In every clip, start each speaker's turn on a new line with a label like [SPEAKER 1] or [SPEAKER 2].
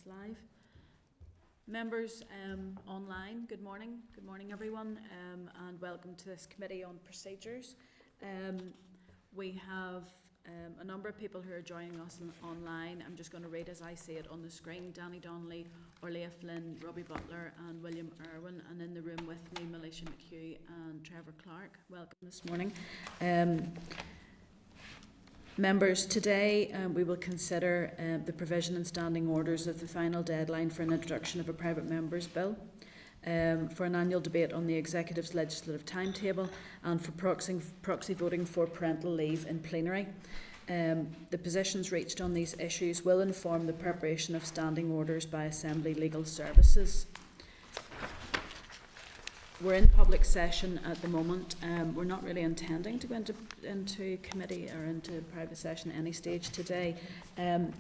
[SPEAKER 1] live. Members online, good morning. Good morning, everyone, and welcome to this Committee on Procedures. We have a number of people who are joining us online. I'm just going to read as I see it on the screen. Danny Donnelly, Orleah Flynn, Robbie Butler and William Irwin, and in the room with me, Militia McHugh and Trevor Clark. Welcome this morning. Members, today we will consider the provision and standing orders of the final deadline for an introduction of a private member's bill, for an annual debate on the Executive's legislative timetable, and for proxy voting for parental leave in plenary. The positions reached on these issues will inform the preparation of standing orders by Assembly Legal Services. We're in public session at the moment. We're not really intending to go into committee or into private session at any stage today.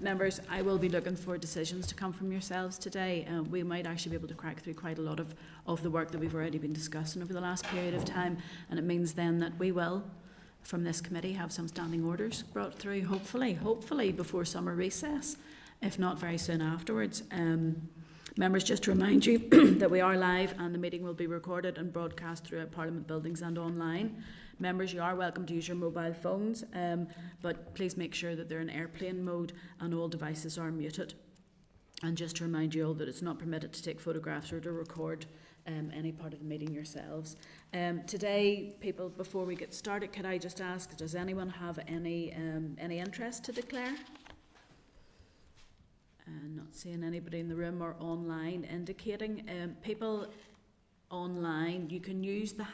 [SPEAKER 1] Members, I will be looking for decisions to come from yourselves today. We might actually be able to crack through quite a lot of the work that we've already been discussing over the last period of time, and it means then that we will, from this committee, have some standing orders brought through, hopefully before summer recess, if not very soon afterwards. Members, just to remind you that we are live and the meeting will be recorded and broadcast throughout Parliament buildings and online. Members, you are welcome to use your mobile phones, but please make sure that they're in airplane mode and all devices are muted. And just to remind you all that it's not permitted to take photographs or to record any part of the meeting yourselves. Today, people, before we get started, could I just ask, does anyone have any interest to declare? Not seeing anybody in the room or online indicating. People online, you can use the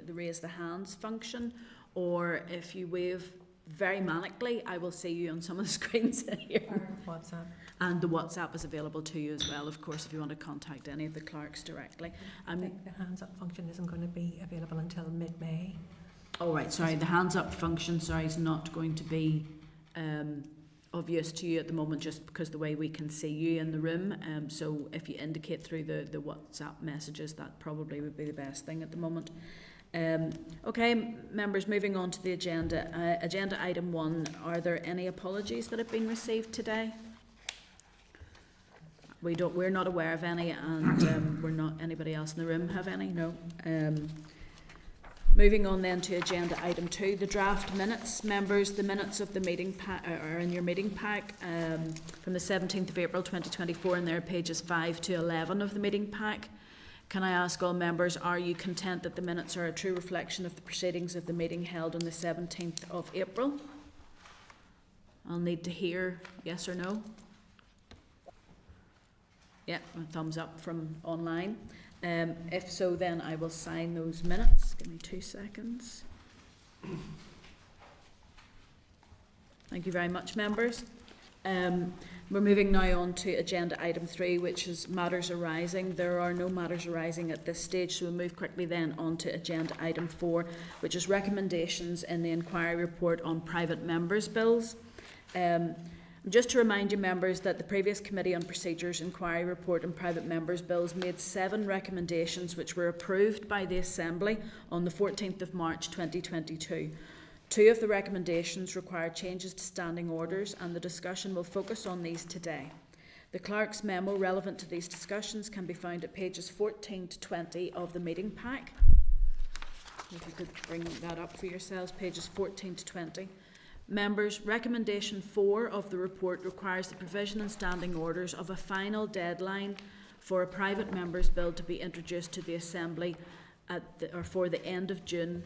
[SPEAKER 1] raise the hands function, or if you wave very manically, I will see you on some of the screens here.
[SPEAKER 2] Or WhatsApp.
[SPEAKER 1] And the WhatsApp is available to you as well, of course, if you want to contact any of the clerks directly.
[SPEAKER 2] I think the hands up function isn't going to be available until mid-May.
[SPEAKER 1] Oh right, sorry, the hands up function, is not going to be of use to you at the moment, just because the way we can see you in the room. So if you indicate through the WhatsApp messages, that probably would be the best thing at the moment. Okay, members, moving on to the agenda. Agenda item 1, are there any apologies that have been received today? We're not aware of any, and we're not, anybody else in the room have any? No. Moving on then to agenda item 2, the draft minutes. Members, the minutes of the meeting are in your meeting pack from the 17th of April 2024, and they're pages 5 to 11 of the meeting pack. Can I ask all members, are you content that the minutes are a true reflection of the proceedings of the meeting held on the 17th of April? I'll need to hear yes or no. Yeah, a thumbs up from online. If so, then I will sign those minutes. Give me 2 seconds. Thank you very much, members. We're moving now on to agenda item 3, which is matters arising. There are no matters arising at this stage, so we'll move quickly then on to agenda item 4, which is recommendations in the inquiry report on private members' bills. Just to remind you, members, that the previous Committee on Procedures inquiry report on private members' bills made 7 recommendations which were approved by the Assembly on the 14th of March 2022. 2 of the recommendations require changes to standing orders, and the discussion will focus on these today. The Clerk's memo relevant to these discussions can be found at pages 14 to 20 of the meeting pack. If you could bring that up for yourselves, pages 14 to 20. Members, recommendation 4 of the report requires the provision and standing orders of a final deadline for a private member's bill to be introduced to the Assembly for the end of June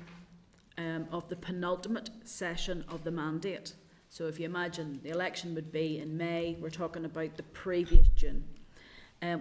[SPEAKER 1] of the penultimate session of the mandate. So if you imagine the election would be in May, we're talking about the previous June.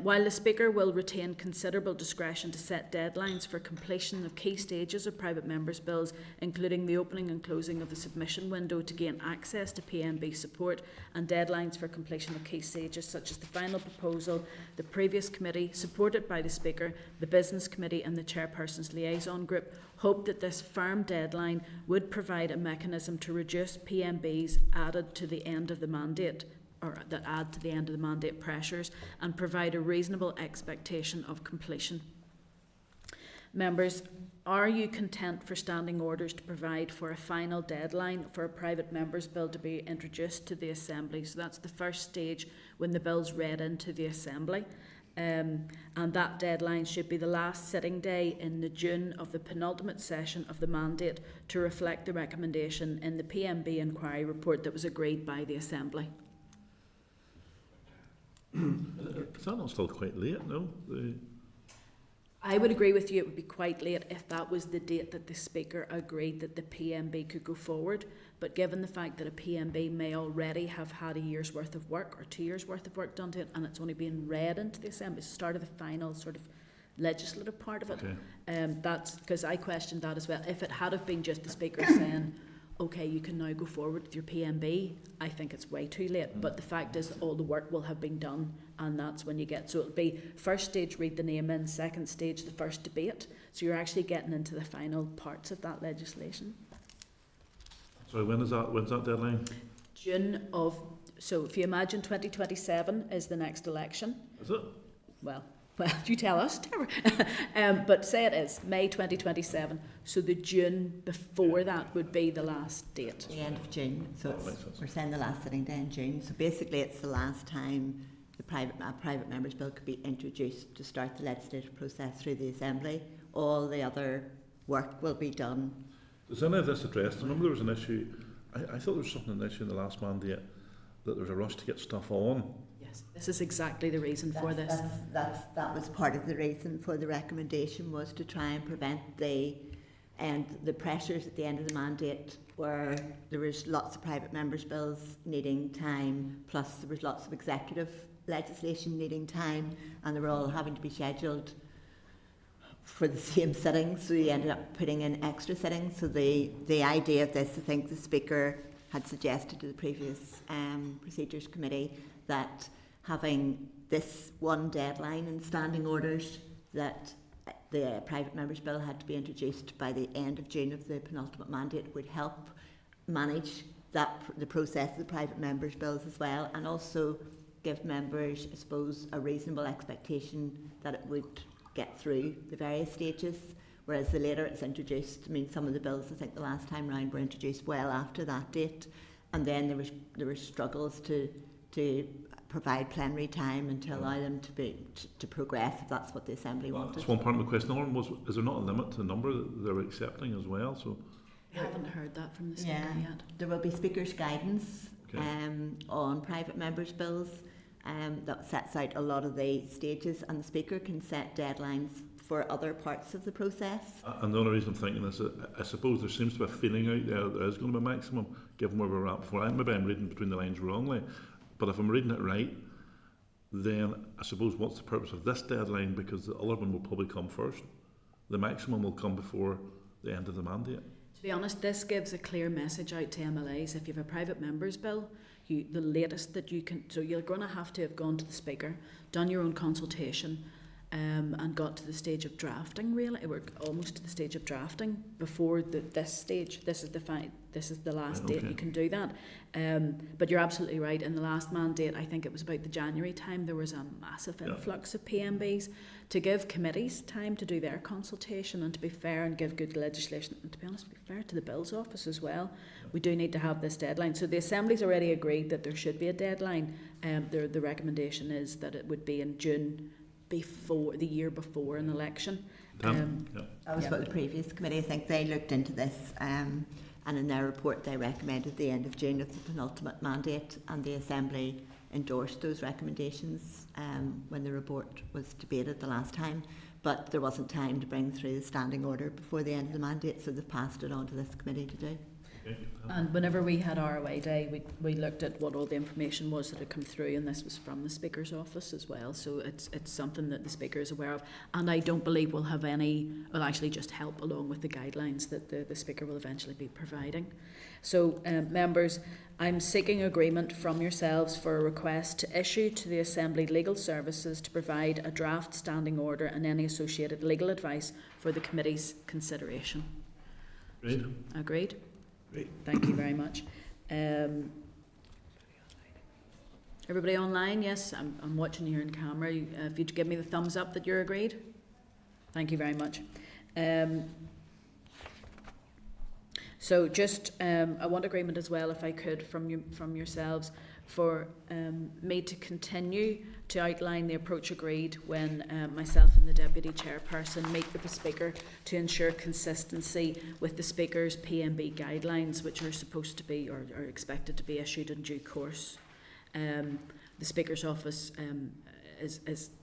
[SPEAKER 1] While the Speaker will retain considerable discretion to set deadlines for completion of key stages of private members' bills, including the opening and closing of the submission window to gain access to PMB support, and deadlines for completion of key stages such as the final proposal, the previous committee, supported by the Speaker, the Business Committee and the Chairperson's Liaison Group, hoped that this firm deadline would provide a mechanism to reduce PMBs added to the end of the mandate, or that add to the end of the mandate pressures, and provide a reasonable expectation of completion. Members, are you content for standing orders to provide for a final deadline for a private member's bill to be introduced to the Assembly? So that's the first stage when the bill's read into the Assembly. And that deadline should be the last sitting day in the June of the penultimate session of the mandate to reflect the recommendation in the PMB inquiry report that was agreed by the Assembly.
[SPEAKER 3] Is that not still quite late, no?
[SPEAKER 1] I would agree with you, it would be quite late if that was the date that the Speaker agreed that the PMB could go forward. But given the fact that a PMB may already have had a year's worth of work or 2 years' worth of work done to it, and it's only being read into the Assembly, it's the start of the final sort of legislative part of it.
[SPEAKER 3] Okay.
[SPEAKER 1] That's because I questioned that as well. If it had have been just the Speaker saying, okay, you can now go forward with your PMB, I think it's way too late. But the fact is all the work will have been done, and that's when you get, so it'll be first stage read the name in, second stage the first debate, so you're actually getting into the final parts of that legislation.
[SPEAKER 3] So when's that deadline?
[SPEAKER 1] June of, so if you imagine 2027 is the next election.
[SPEAKER 3] Is it?
[SPEAKER 1] Well, you tell us. But say it is May 2027. So the June before that would be the last date.
[SPEAKER 4] The end of June. So
[SPEAKER 3] That makes sense.
[SPEAKER 4] we're saying the last sitting day in June. So basically, it's the last time a private member's bill could be introduced to start the legislative process through the Assembly. All the other work will be done.
[SPEAKER 3] Is any of this addressed? I remember there was an issue. I thought there was something an issue in the last mandate that there was a rush to get stuff on.
[SPEAKER 1] Yes, this is exactly the reason for this.
[SPEAKER 4] That was part of the reason for the recommendation, was to try and prevent the pressures at the end of the mandate, where there was lots of private members' bills needing time, plus there was lots of executive legislation needing time, and they were all having to be scheduled for the same sittings, so you ended up putting in extra sittings. So the idea of this, I think the Speaker had suggested to the previous Procedures Committee that having this one deadline in standing orders, that the private members' bill had to be introduced by the end of June of the penultimate mandate, would help manage the process of the private members' bills as well, and also give members, I suppose, a reasonable expectation that it would get through the various stages, whereas the later it's introduced, I mean, some of the bills I think the last time round were introduced well after that date, and then there were struggles to provide plenary time and to allow them to progress if that's what the Assembly wanted.
[SPEAKER 3] That's one part of my question. Another one was, is there not a limit to the number that they're accepting as well? So
[SPEAKER 1] I haven't heard that from the Speaker yet.
[SPEAKER 4] There will be Speaker's guidance
[SPEAKER 3] Okay.
[SPEAKER 4] on private members' bills that sets out a lot of the stages, and the Speaker can set deadlines for other parts of the process.
[SPEAKER 3] and the only reason I'm thinking is that I suppose there seems to be a feeling out there that there is going to be a maximum, given where we're at before. Maybe I'm reading between the lines wrongly, but if I'm reading it right, then I suppose what's the purpose of this deadline? Because the other one will probably come first. The maximum will come before the end of the mandate.
[SPEAKER 1] To be honest, this gives a clear message out to MLAs. If you have a private member's bill, the latest that you can, so you're going to have gone to the Speaker, done your own consultation, and got to the stage of drafting. Really, we're almost to the stage of drafting before this stage. This is the last date you can do that. But you're absolutely right. In the last mandate, I think it was about the January time, there was a massive influx of PMBs. To give committees time to do their consultation and to be fair and give good legislation, and to be honest, be fair to the Bills Office as well, we do need to have this deadline. So the Assembly's already agreed that there should be a deadline. The recommendation is that it would be in June, before the year before an election.
[SPEAKER 4] That was what the previous committee, I think they looked into this, and in their report they recommended the end of June of the penultimate mandate, and the Assembly endorsed those recommendations when the report was debated the last time, but there wasn't time to bring through the standing order before the end of the mandate, so they've passed it on to this committee to do.
[SPEAKER 3] Okay.
[SPEAKER 1] And whenever we had ROA Day, we looked at what all the information was that had come through, and this was from the Speaker's office as well, so it's something that the Speaker is aware of, and I don't believe will have any, will actually just help along with the guidelines that the Speaker will eventually be providing. So members, I'm seeking agreement from yourselves for a request to issue to the Assembly Legal Services to provide a draft standing order and any associated legal advice for the committee's consideration.
[SPEAKER 3] Agreed.
[SPEAKER 1] Agreed?
[SPEAKER 3] Great.
[SPEAKER 1] Thank you very much. Everybody online? Yes, I'm watching you in camera. If you'd give me the thumbs up that you're agreed. Thank you very much. So just, I want agreement as well, if I could, from yourselves, for me to continue to outline the approach agreed when myself and the Deputy Chairperson meet with the Speaker to ensure consistency with the Speaker's PMB guidelines, which are supposed to be, or are expected to be issued in due course. The Speaker's office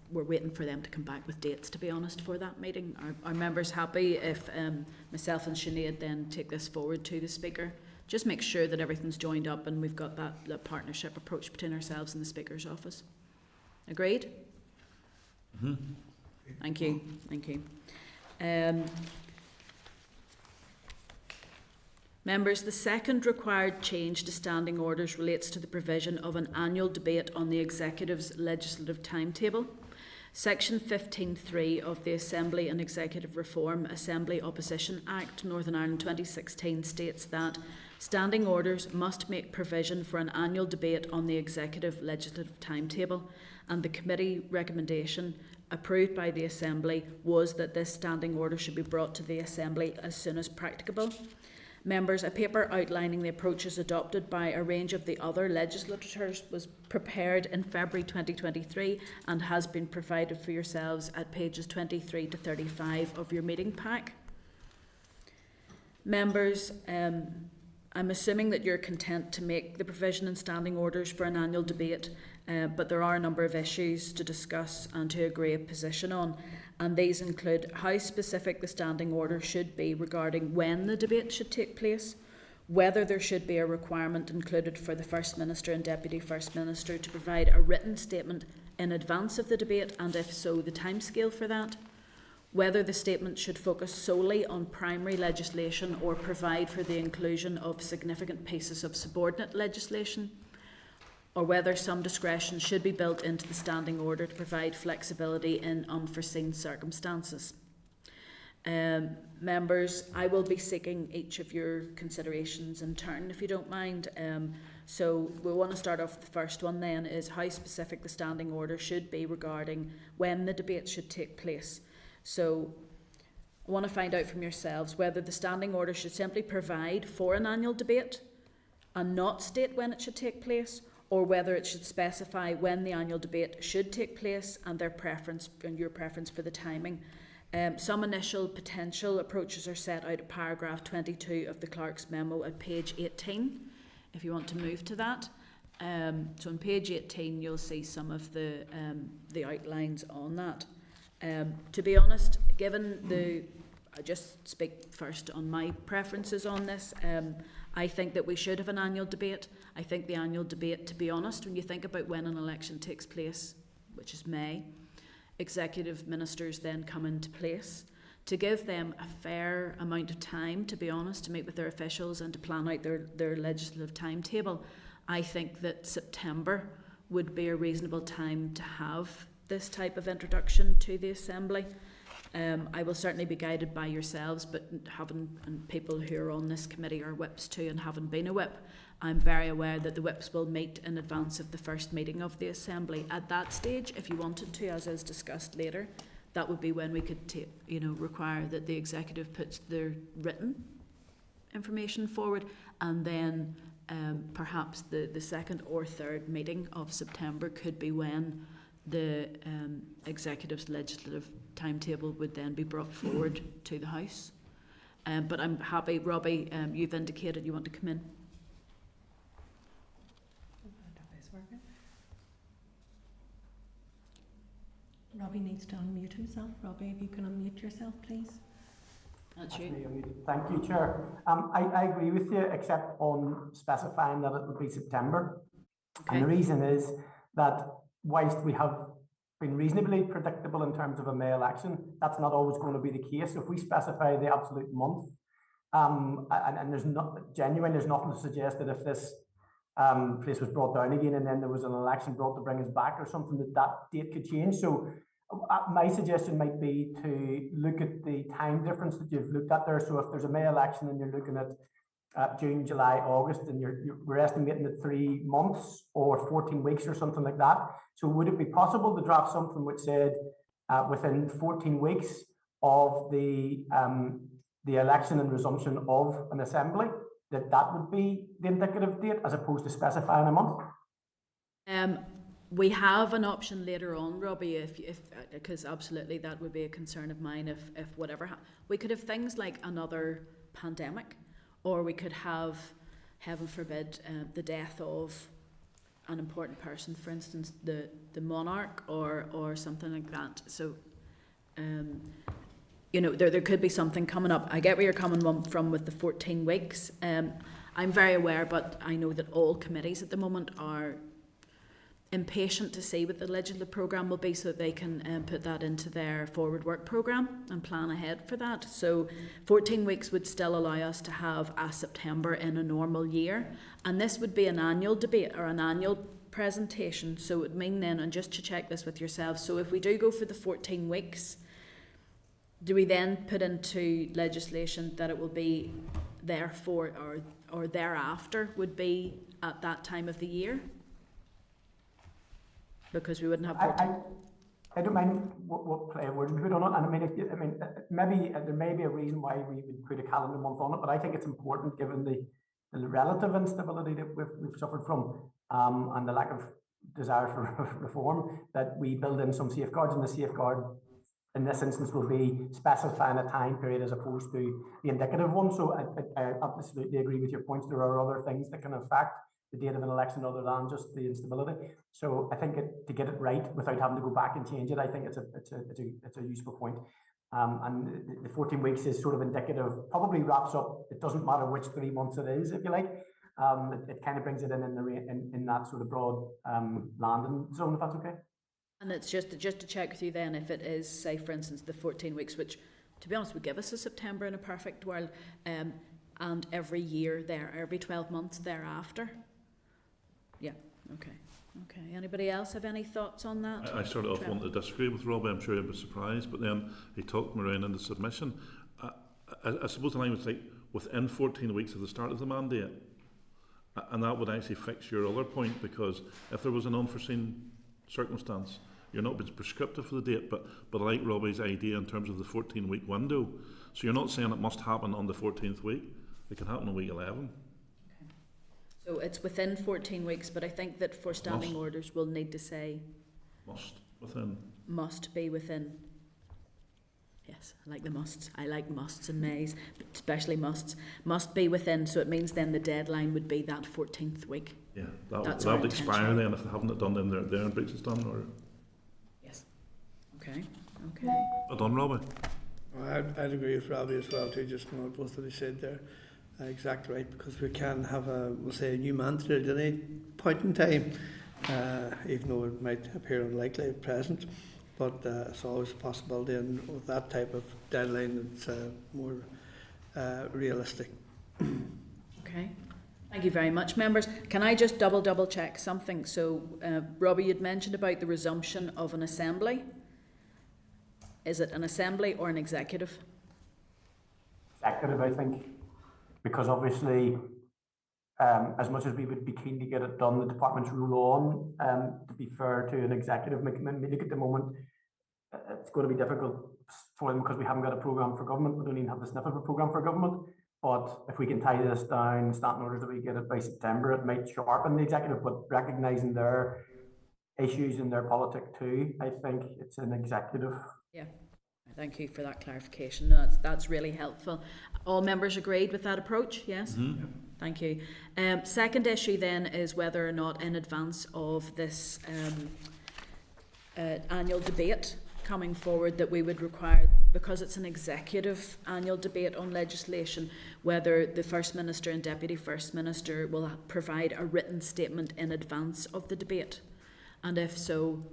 [SPEAKER 1] we're waiting for them to come back with dates, to be honest, for that meeting. Are members happy if myself and Sinead then take this forward to the Speaker? Just make sure that everything's joined up and we've got that partnership approach between ourselves and the Speaker's office. Agreed?
[SPEAKER 3] Mm-hmm.
[SPEAKER 1] Thank you. Thank you. Members, the second required change to standing orders relates to the provision of an annual debate on the Executive's legislative timetable. Section 15.3 of the Assembly and Executive Reform Assembly Opposition Act Northern Ireland 2016 states that standing orders must make provision for an annual debate on the Executive legislative timetable, and the committee recommendation approved by the Assembly was that this standing order should be brought to the Assembly as soon as practicable. Members, a paper outlining the approaches adopted by a range of the other legislators was prepared in February 2023 and has been provided for yourselves at pages 23 to 35 of your meeting pack. Members, I'm assuming that you're content to make the provision in standing orders for an annual debate, but there are a number of issues to discuss and to agree a position on. And these include how specific the standing order should be regarding when the debate should take place, whether there should be a requirement included for the First Minister and Deputy First Minister to provide a written statement in advance of the debate, and if so, the timescale for that, whether the statement should focus solely on primary legislation or provide for the inclusion of significant pieces of subordinate legislation, or whether some discretion should be built into the standing order to provide flexibility in unforeseen circumstances. Members, I will be seeking each of your considerations in turn, if you don't mind. So we want to start off with the first one then, is how specific the standing order should be regarding when the debate should take place. So I want to find out from yourselves whether the standing order should simply provide for an annual debate and not state when it should take place, or whether it should specify when the annual debate should take place and their preference and your preference for the timing. Some initial potential approaches are set out at paragraph 22 of the Clerk's memo at page 18, if you want to move to that. So on page 18 you'll see some of the outlines on that. To be honest, given I just speak first on my preferences on this. I think that we should have an annual debate. I think the annual debate, to be honest, when you think about when an election takes place, which is May, executive ministers then come into place. To give them a fair amount of time, to be honest, to meet with their officials and to plan out their legislative timetable, I think that September would be a reasonable time to have this type of introduction to the Assembly. I will certainly be guided by yourselves, but and people who are on this committee are whips too and haven't been a whip. I'm very aware that the whips will meet in advance of the first meeting of the Assembly. At that stage, if you wanted to, as is discussed later, that would be when we could require that the executive puts their written information forward, and then perhaps the second or third meeting of September could be when the executive's legislative timetable would then be brought forward to the House. But I'm happy, Robbie, you've indicated you want to come in.
[SPEAKER 2] Robbie needs to unmute himself. Robbie, if you can unmute yourself, please.
[SPEAKER 1] That's you.
[SPEAKER 5] Thank you, Chair. I agree with you, except on specifying that it would be September.
[SPEAKER 1] Okay.
[SPEAKER 5] And the reason is that whilst we have been reasonably predictable in terms of a May election, that's not always going to be the case. If we specify the absolute month, and there's nothing to suggest that if this place was brought down again and then there was an election brought to bring us back or something, that date could change. So my suggestion might be to look at the time difference that you've looked at there. So if there's a May election and you're looking at June, July, August, and we're estimating it 3 months or 14 weeks or something like that. So would it be possible to draft something which said within 14 weeks of the election and resumption of an assembly, that would be the indicative date as opposed to specifying a month?
[SPEAKER 1] We have an option later on, Robbie, if because absolutely that would be a concern of mine if whatever we could have things like another pandemic, or we could have, heaven forbid, the death of an important person, for instance, the monarch or something like that. So, there could be something coming up. I get where you're coming from with the 14 weeks. I'm very aware, but I know that all committees at the moment are impatient to see what the legislative programme will be so that they can put that into their forward work programme and plan ahead for that. So 14 weeks would still allow us to have a September in a normal year, and this would be an annual debate or an annual presentation. So it would mean then, and just to check this with yourselves, so if we do go for the 14 weeks, do we then put into legislation that it will be therefore or thereafter would be at that time of the year? Because we wouldn't have 14.
[SPEAKER 5] I don't mind what play words we put on it, and maybe there may be a reason why we would put a calendar month on it, but I think it's important given the relative instability that we've suffered from, and the lack of desire for reform, that we build in some safeguards, and the safeguard in this instance will be specifying a time period as opposed to the indicative one. So I absolutely agree with your points. There are other things that can affect the date of an election other than just the instability. So I think to get it right without having to go back and change it, I think it's a useful point. And the 14 weeks is sort of indicative, probably wraps up. It doesn't matter which 3 months it is, if you like. It kind of brings it in that sort of broad landing zone, if that's okay.
[SPEAKER 1] And it's just to check with you then, if it is, say for instance, the 14 weeks, which to be honest would give us a September in a perfect world, and every year every 12 months thereafter. Yeah, okay. Anybody else have any thoughts on that?
[SPEAKER 3] I started off wanting to disagree with Robbie. I'm sure he was surprised, but then he talked me around in the submission. I suppose the line was like within 14 weeks of the start of the mandate, and that would actually fix your other point, because if there was an unforeseen circumstance, you're not being prescriptive for the date, but I like Robbie's idea in terms of the 14-week window. So you're not saying it must happen on the 14th week. It can happen on week 11.
[SPEAKER 1] So it's within 14 weeks, but I think that for standing orders we'll need to say must be within. Yes, I like the musts. I like musts and mays, especially musts. Must be within, so it means then the deadline would be that 14th week.
[SPEAKER 3] Yeah, that would expire then if they haven't done it in their breach is done. Or
[SPEAKER 1] yes. Okay.
[SPEAKER 3] Well done, Robbie.
[SPEAKER 6] Well, I'd agree with Robbie as well too, just from what both of you said there. Exactly right, because we can have a new mandate at any point in time, even though it might appear unlikely at present, but it's always a possibility, and with that type of deadline it's more realistic.
[SPEAKER 1] Okay, thank you very much, members. Can I just double check something? So Robbie, you'd mentioned about the resumption of an assembly. Is it an assembly or an executive?
[SPEAKER 5] Executive, I think. Because obviously, as much as we would be keen to get it done, the departments rule on, to be fair to an executive, look at the moment, it's going to be difficult for them because we haven't got a programme for government. We don't even have the sniff of a programme for government. But if we can tie this down, standing orders that we get it by September, it might sharpen the executive, but recognising their issues and their politics too, I think it's an executive.
[SPEAKER 1] Yeah. Thank you for that clarification. That's really helpful. All members agreed with that approach? Yes? Mm-hmm. Thank you. Second issue then is whether or not in advance of this annual debate coming forward that we would require, because it's an executive annual debate on legislation, whether the First Minister and Deputy First Minister will provide a written statement in advance of the debate. And if so,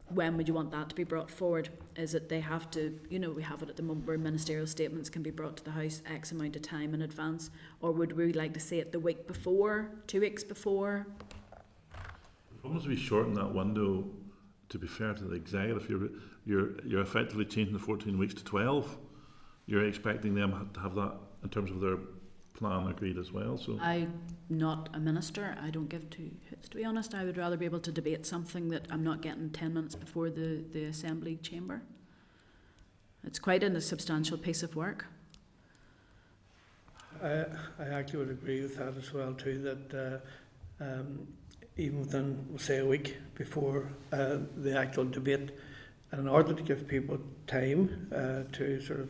[SPEAKER 1] when would you want that to be brought forward? Is it they have to, we have it at the moment where ministerial statements can be brought to the House X amount of time in advance, or would we like to see it the week before, 2 weeks before?
[SPEAKER 3] The problem is we shorten that window, to be fair to the executive. You're effectively changing the 14 weeks to 12. You're expecting them to have that in terms of their plan agreed as well. So
[SPEAKER 1] I'm not a minister. I don't give two hoots, to be honest. I would rather be able to debate something that I'm not getting 10 minutes before the Assembly chamber. It's quite a substantial piece of work.
[SPEAKER 6] I actually would agree with that as well too, that even within, we'll say, a week before the actual debate, and in order to give people time to sort of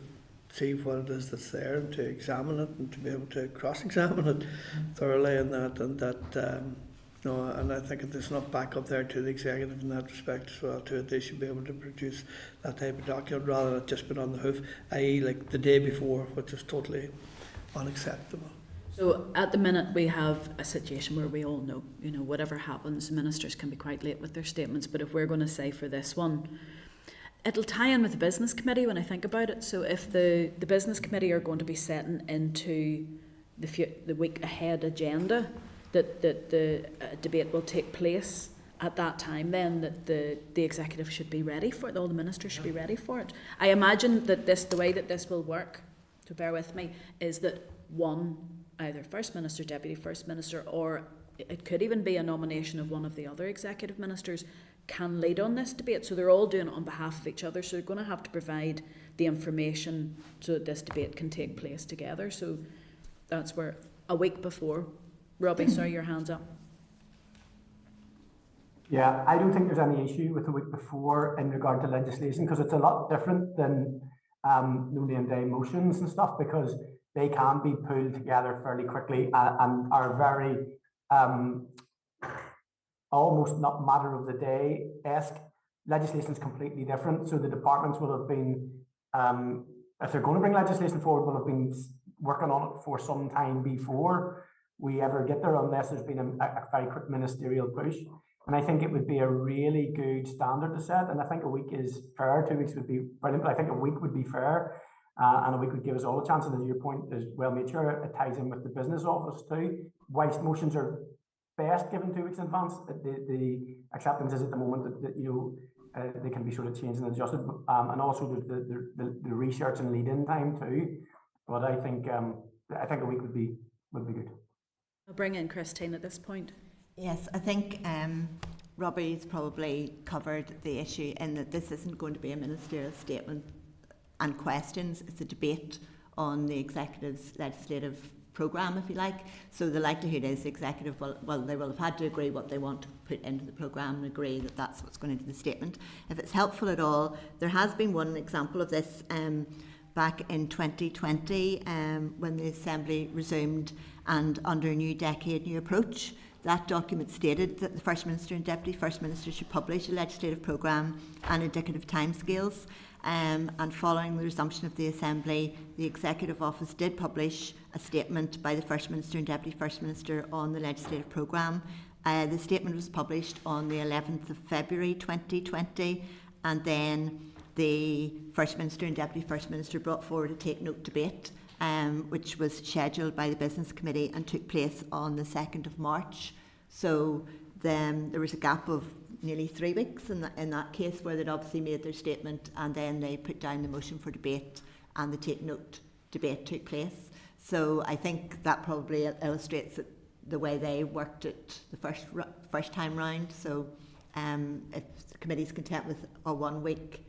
[SPEAKER 6] see what it is that's there and to examine it and to be able to cross-examine it thoroughly and and I think there's enough backup there to the executive in that respect as well too, that they should be able to produce that type of document rather than it just been on the hoof, i.e. like the day before, which is totally unacceptable.
[SPEAKER 1] So at the minute we have a situation where we all know, whatever happens, ministers can be quite late with their statements, but if we're going to say for this one, it'll tie in with the business committee when I think about it. So if the business committee are going to be setting into the week ahead agenda, that the debate will take place at that time, then that the executive should be ready for it, all the ministers should be ready for it. I imagine that the way that this will work, so bear with me, is that one, either First Minister, Deputy First Minister, or it could even be a nomination of one of the other executive ministers, can lead on this debate. So they're all doing it on behalf of each other, so they're going to have to provide the information so that this debate can take place together. So that's where, a week before. Robbie, sorry, your hand's up.
[SPEAKER 5] Yeah, I don't think there's any issue with the week before in regard to legislation, because it's a lot different than no name day motions and stuff, because they can be pulled together fairly quickly and are very almost not matter of the day-esque. Legislation is completely different, so the departments will have been, if they're going to bring legislation forward, will have been working on it for some time before we ever get there, unless there's been a very quick ministerial push. And I think it would be a really good standard to set, and I think a week is fair. 2 weeks would be brilliant, but I think a week would be fair, and a week would give us all a chance. And as your point is well made, sure, it ties in with the business office too. Whilst motions are best given 2 weeks in advance, the acceptance is at the moment that they can be sort of changed and adjusted, and also the research and lead-in time too. But I think a week would be good.
[SPEAKER 1] I'll bring in Christine at this point.
[SPEAKER 4] Yes, I think Robbie's probably covered the issue in that this isn't going to be a ministerial statement and questions. It's a debate on the executive's legislative programme, if you like. So the likelihood is the executive they will have had to agree what they want to put into the programme and agree that that's what's going into the statement. If it's helpful at all, there has been one example of this back in 2020 when the Assembly resumed, and under a new decade, new approach. That document stated that the First Minister and Deputy First Minister should publish a legislative programme and indicative timescales. And following the resumption of the Assembly, the Executive Office did publish a statement by the First Minister and Deputy First Minister on the legislative programme. The statement was published on the 11th of February 2020, and then the First Minister and Deputy First Minister brought forward a take-note debate, which was scheduled by the Business Committee and took place on the 2nd of March. So then there was a gap of nearly 3 weeks in that case, where they'd obviously made their statement, and then they put down the motion for debate, and the take-note debate took place. So I think that probably illustrates the way they worked it the first time round. So if the committee's content with a 1 week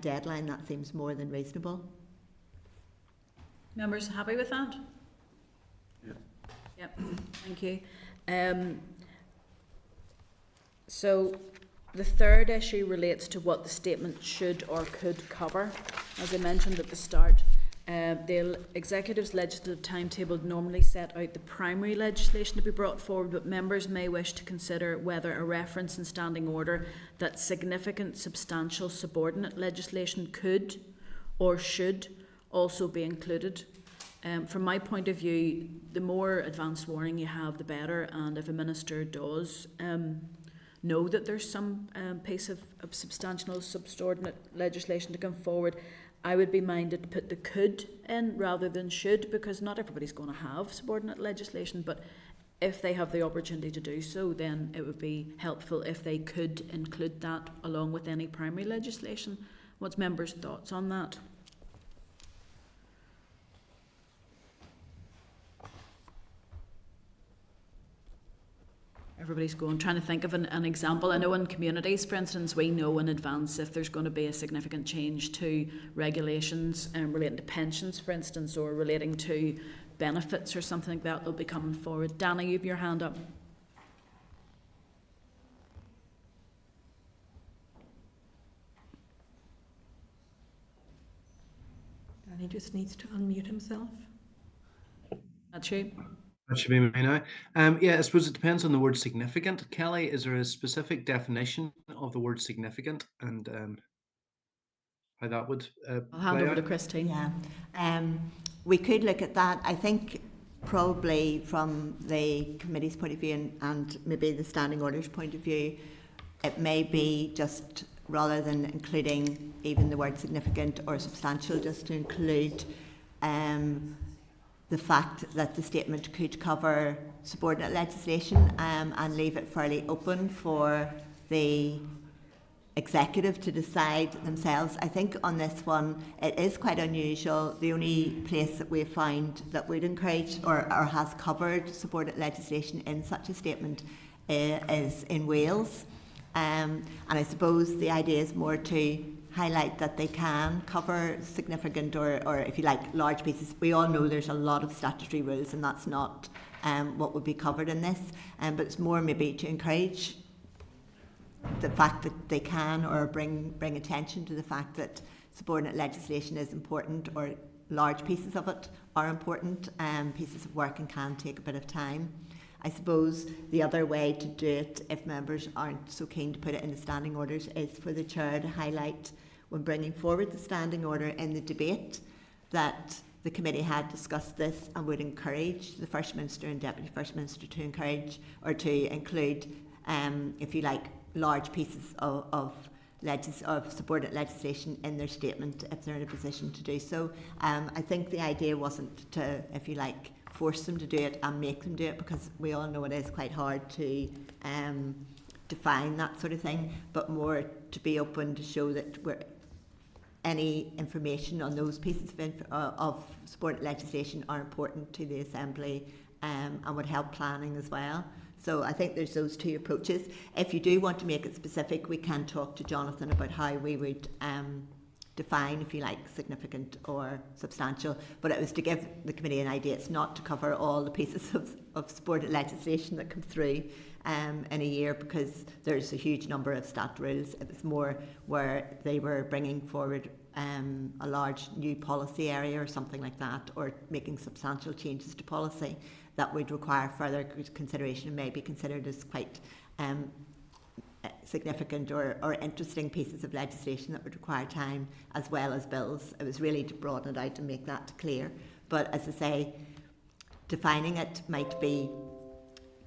[SPEAKER 4] deadline, that seems more than reasonable.
[SPEAKER 1] Members happy with that?
[SPEAKER 3] Yeah.
[SPEAKER 1] Yep, thank you. So the third issue relates to what the statement should or could cover. As I mentioned at the start, the executive's legislative timetable normally set out the primary legislation to be brought forward, but members may wish to consider whether a reference in standing order that significant substantial subordinate legislation could or should also be included. From my point of view, the more advance warning you have, the better, and if a minister does know that there's some piece of substantial subordinate legislation to come forward, I would be minded to put the could in rather than should, because not everybody's going to have subordinate legislation, but if they have the opportunity to do so, then it would be helpful if they could include that along with any primary legislation. What's members' thoughts on that? everybody's going, trying to think of an example. I know in communities, for instance, we know in advance if there's going to be a significant change to regulations relating to pensions, for instance, or relating to benefits or something like that, they'll be coming forward. Dana, you have your hand up.
[SPEAKER 2] And he just needs to unmute himself.
[SPEAKER 1] That's you.
[SPEAKER 7] That should be me now. Yeah, I suppose it depends on the word significant. Kelly, is there a specific definition of the word significant and how that would
[SPEAKER 1] I'll hand
[SPEAKER 7] play
[SPEAKER 1] over to
[SPEAKER 7] out?
[SPEAKER 1] Christine.
[SPEAKER 4] Yeah, we could look at that. I think probably from the committee's point of view and maybe the standing orders point of view, it may be just rather than including even the word significant or substantial, just to include the fact that the statement could cover subordinate legislation and leave it fairly open for the executive to decide themselves. I think on this one it is quite unusual. The only place that we've found that would encourage or has covered subordinate legislation in such a statement is in Wales. And I suppose the idea is more to highlight that they can cover significant or if you like large pieces. We all know there's a lot of statutory rules and that's not what would be covered in this, but it's more maybe to encourage the fact that they can or bring attention to the fact that subordinate legislation is important or large pieces of it are important pieces of work and can take a bit of time. I suppose the other way to do it, if members aren't so keen to put it in the standing orders, is for the chair to highlight when bringing forward the standing order in the debate that the committee had discussed this and would encourage the First Minister and Deputy First Minister to encourage or to include, if you like, large pieces of subordinate legislation in their statement if they're in a position to do so. I think the idea wasn't to, if you like, force them to do it and make them do it, because we all know it is quite hard to define that sort of thing, but more to be open to show that any information on those pieces of subordinate legislation are important to the Assembly and would help planning as well. So I think there's those two approaches. If you do want to make it specific, we can talk to Jonathan about how we would define, if you like, significant or substantial, but it was to give the committee an idea. It's not to cover all the pieces of subordinate legislation that come through in a year, because there's a huge number of stat rules. It was more where they were bringing forward a large new policy area or something like that, or making substantial changes to policy that would require further consideration and may be considered as quite significant or interesting pieces of legislation that would require time as well as bills. It was really to broaden it out and make that clear. But as I say, defining it might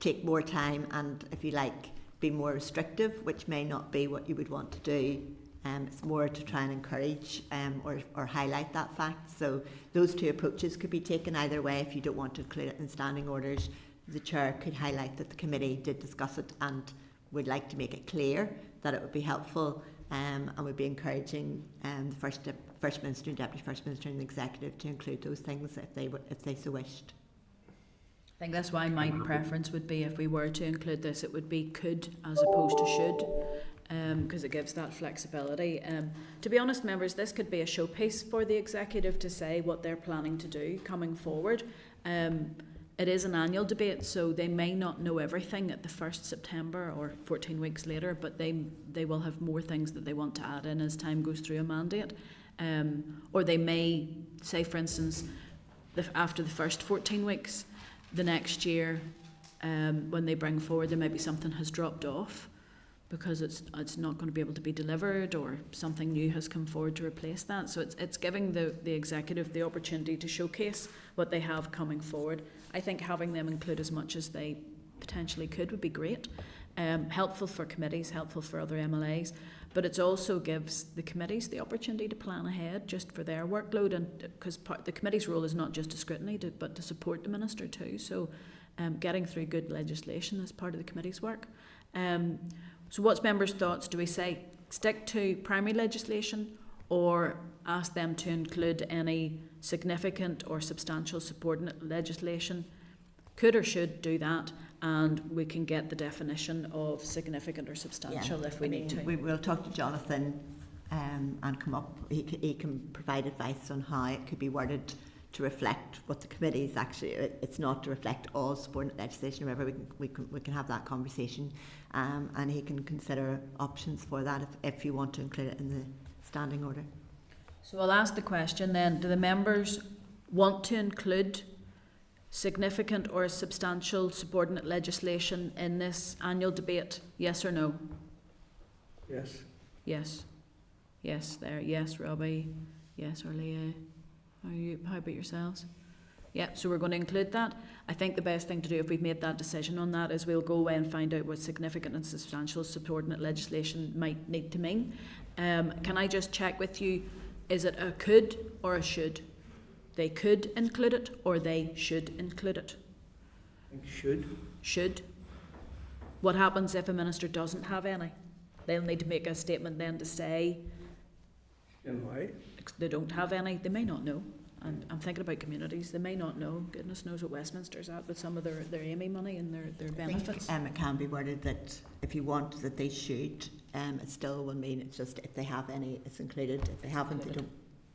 [SPEAKER 4] take more time and, if you like, be more restrictive, which may not be what you would want to do. It's more to try and encourage or highlight that fact. So those two approaches could be taken either way. If you don't want to include it in standing orders, the chair could highlight that the committee did discuss it and would like to make it clear that it would be helpful and would be encouraging the First Minister and Deputy First Minister and the Executive to include those things if they so wished.
[SPEAKER 1] I think that's why my preference would be, if we were to include this, it would be could as opposed to should, because it gives that flexibility. To be honest, members, this could be a showpiece for the Executive to say what they're planning to do coming forward. It is an annual debate, so they may not know everything at the 1st September or 14 weeks later, but they will have more things that they want to add in as time goes through a mandate. Or they may say, for instance, after the first 14 weeks, the next year, when they bring forward, there may be something has dropped off because it's not going to be able to be delivered, or something new has come forward to replace that. So it's giving the Executive the opportunity to showcase what they have coming forward. I think having them include as much as they potentially could would be great. Helpful for committees, helpful for other MLAs, but it also gives the committees the opportunity to plan ahead just for their workload, and because the committee's role is not just to scrutiny but to support the Minister too. So getting through good legislation is part of the committee's work. So what's members' thoughts? Do we say stick to primary legislation, or ask them to include any significant or substantial subordinate legislation? Could or should do that, and we can get the definition of significant or substantial if we need to.
[SPEAKER 4] We will talk to Jonathan and come up. He can provide advice on how it could be worded to reflect what the committee is actually. It's not to reflect all subordinate legislation. However, we can have that conversation, and he can consider options for that if you want to include it in the standing order.
[SPEAKER 1] So I'll ask the question then: do the members want to include significant or substantial subordinate legislation in this annual debate? Yes or no?
[SPEAKER 6] Yes.
[SPEAKER 1] Yes. Yes, there. Yes, Robbie. Yes, Orlia. How about yourselves? Yeah, so we're going to include that. I think the best thing to do if we've made that decision on that is we'll go away and find out what significant and substantial subordinate legislation might need to mean. Can I just check with you, is it a could or a should? They could include it or they should include it?
[SPEAKER 6] I think should.
[SPEAKER 1] Should. What happens if a minister doesn't have any? They'll need to make a statement then to say
[SPEAKER 6] And why?
[SPEAKER 1] they don't have any. They may not know. And I'm thinking about communities. They may not know. Goodness knows what Westminster's at with some of their AME money and their benefits.
[SPEAKER 4] I think, it can be worded that if you want that they should, it still will mean it's just if they have any, it's included. If they haven't, they don't.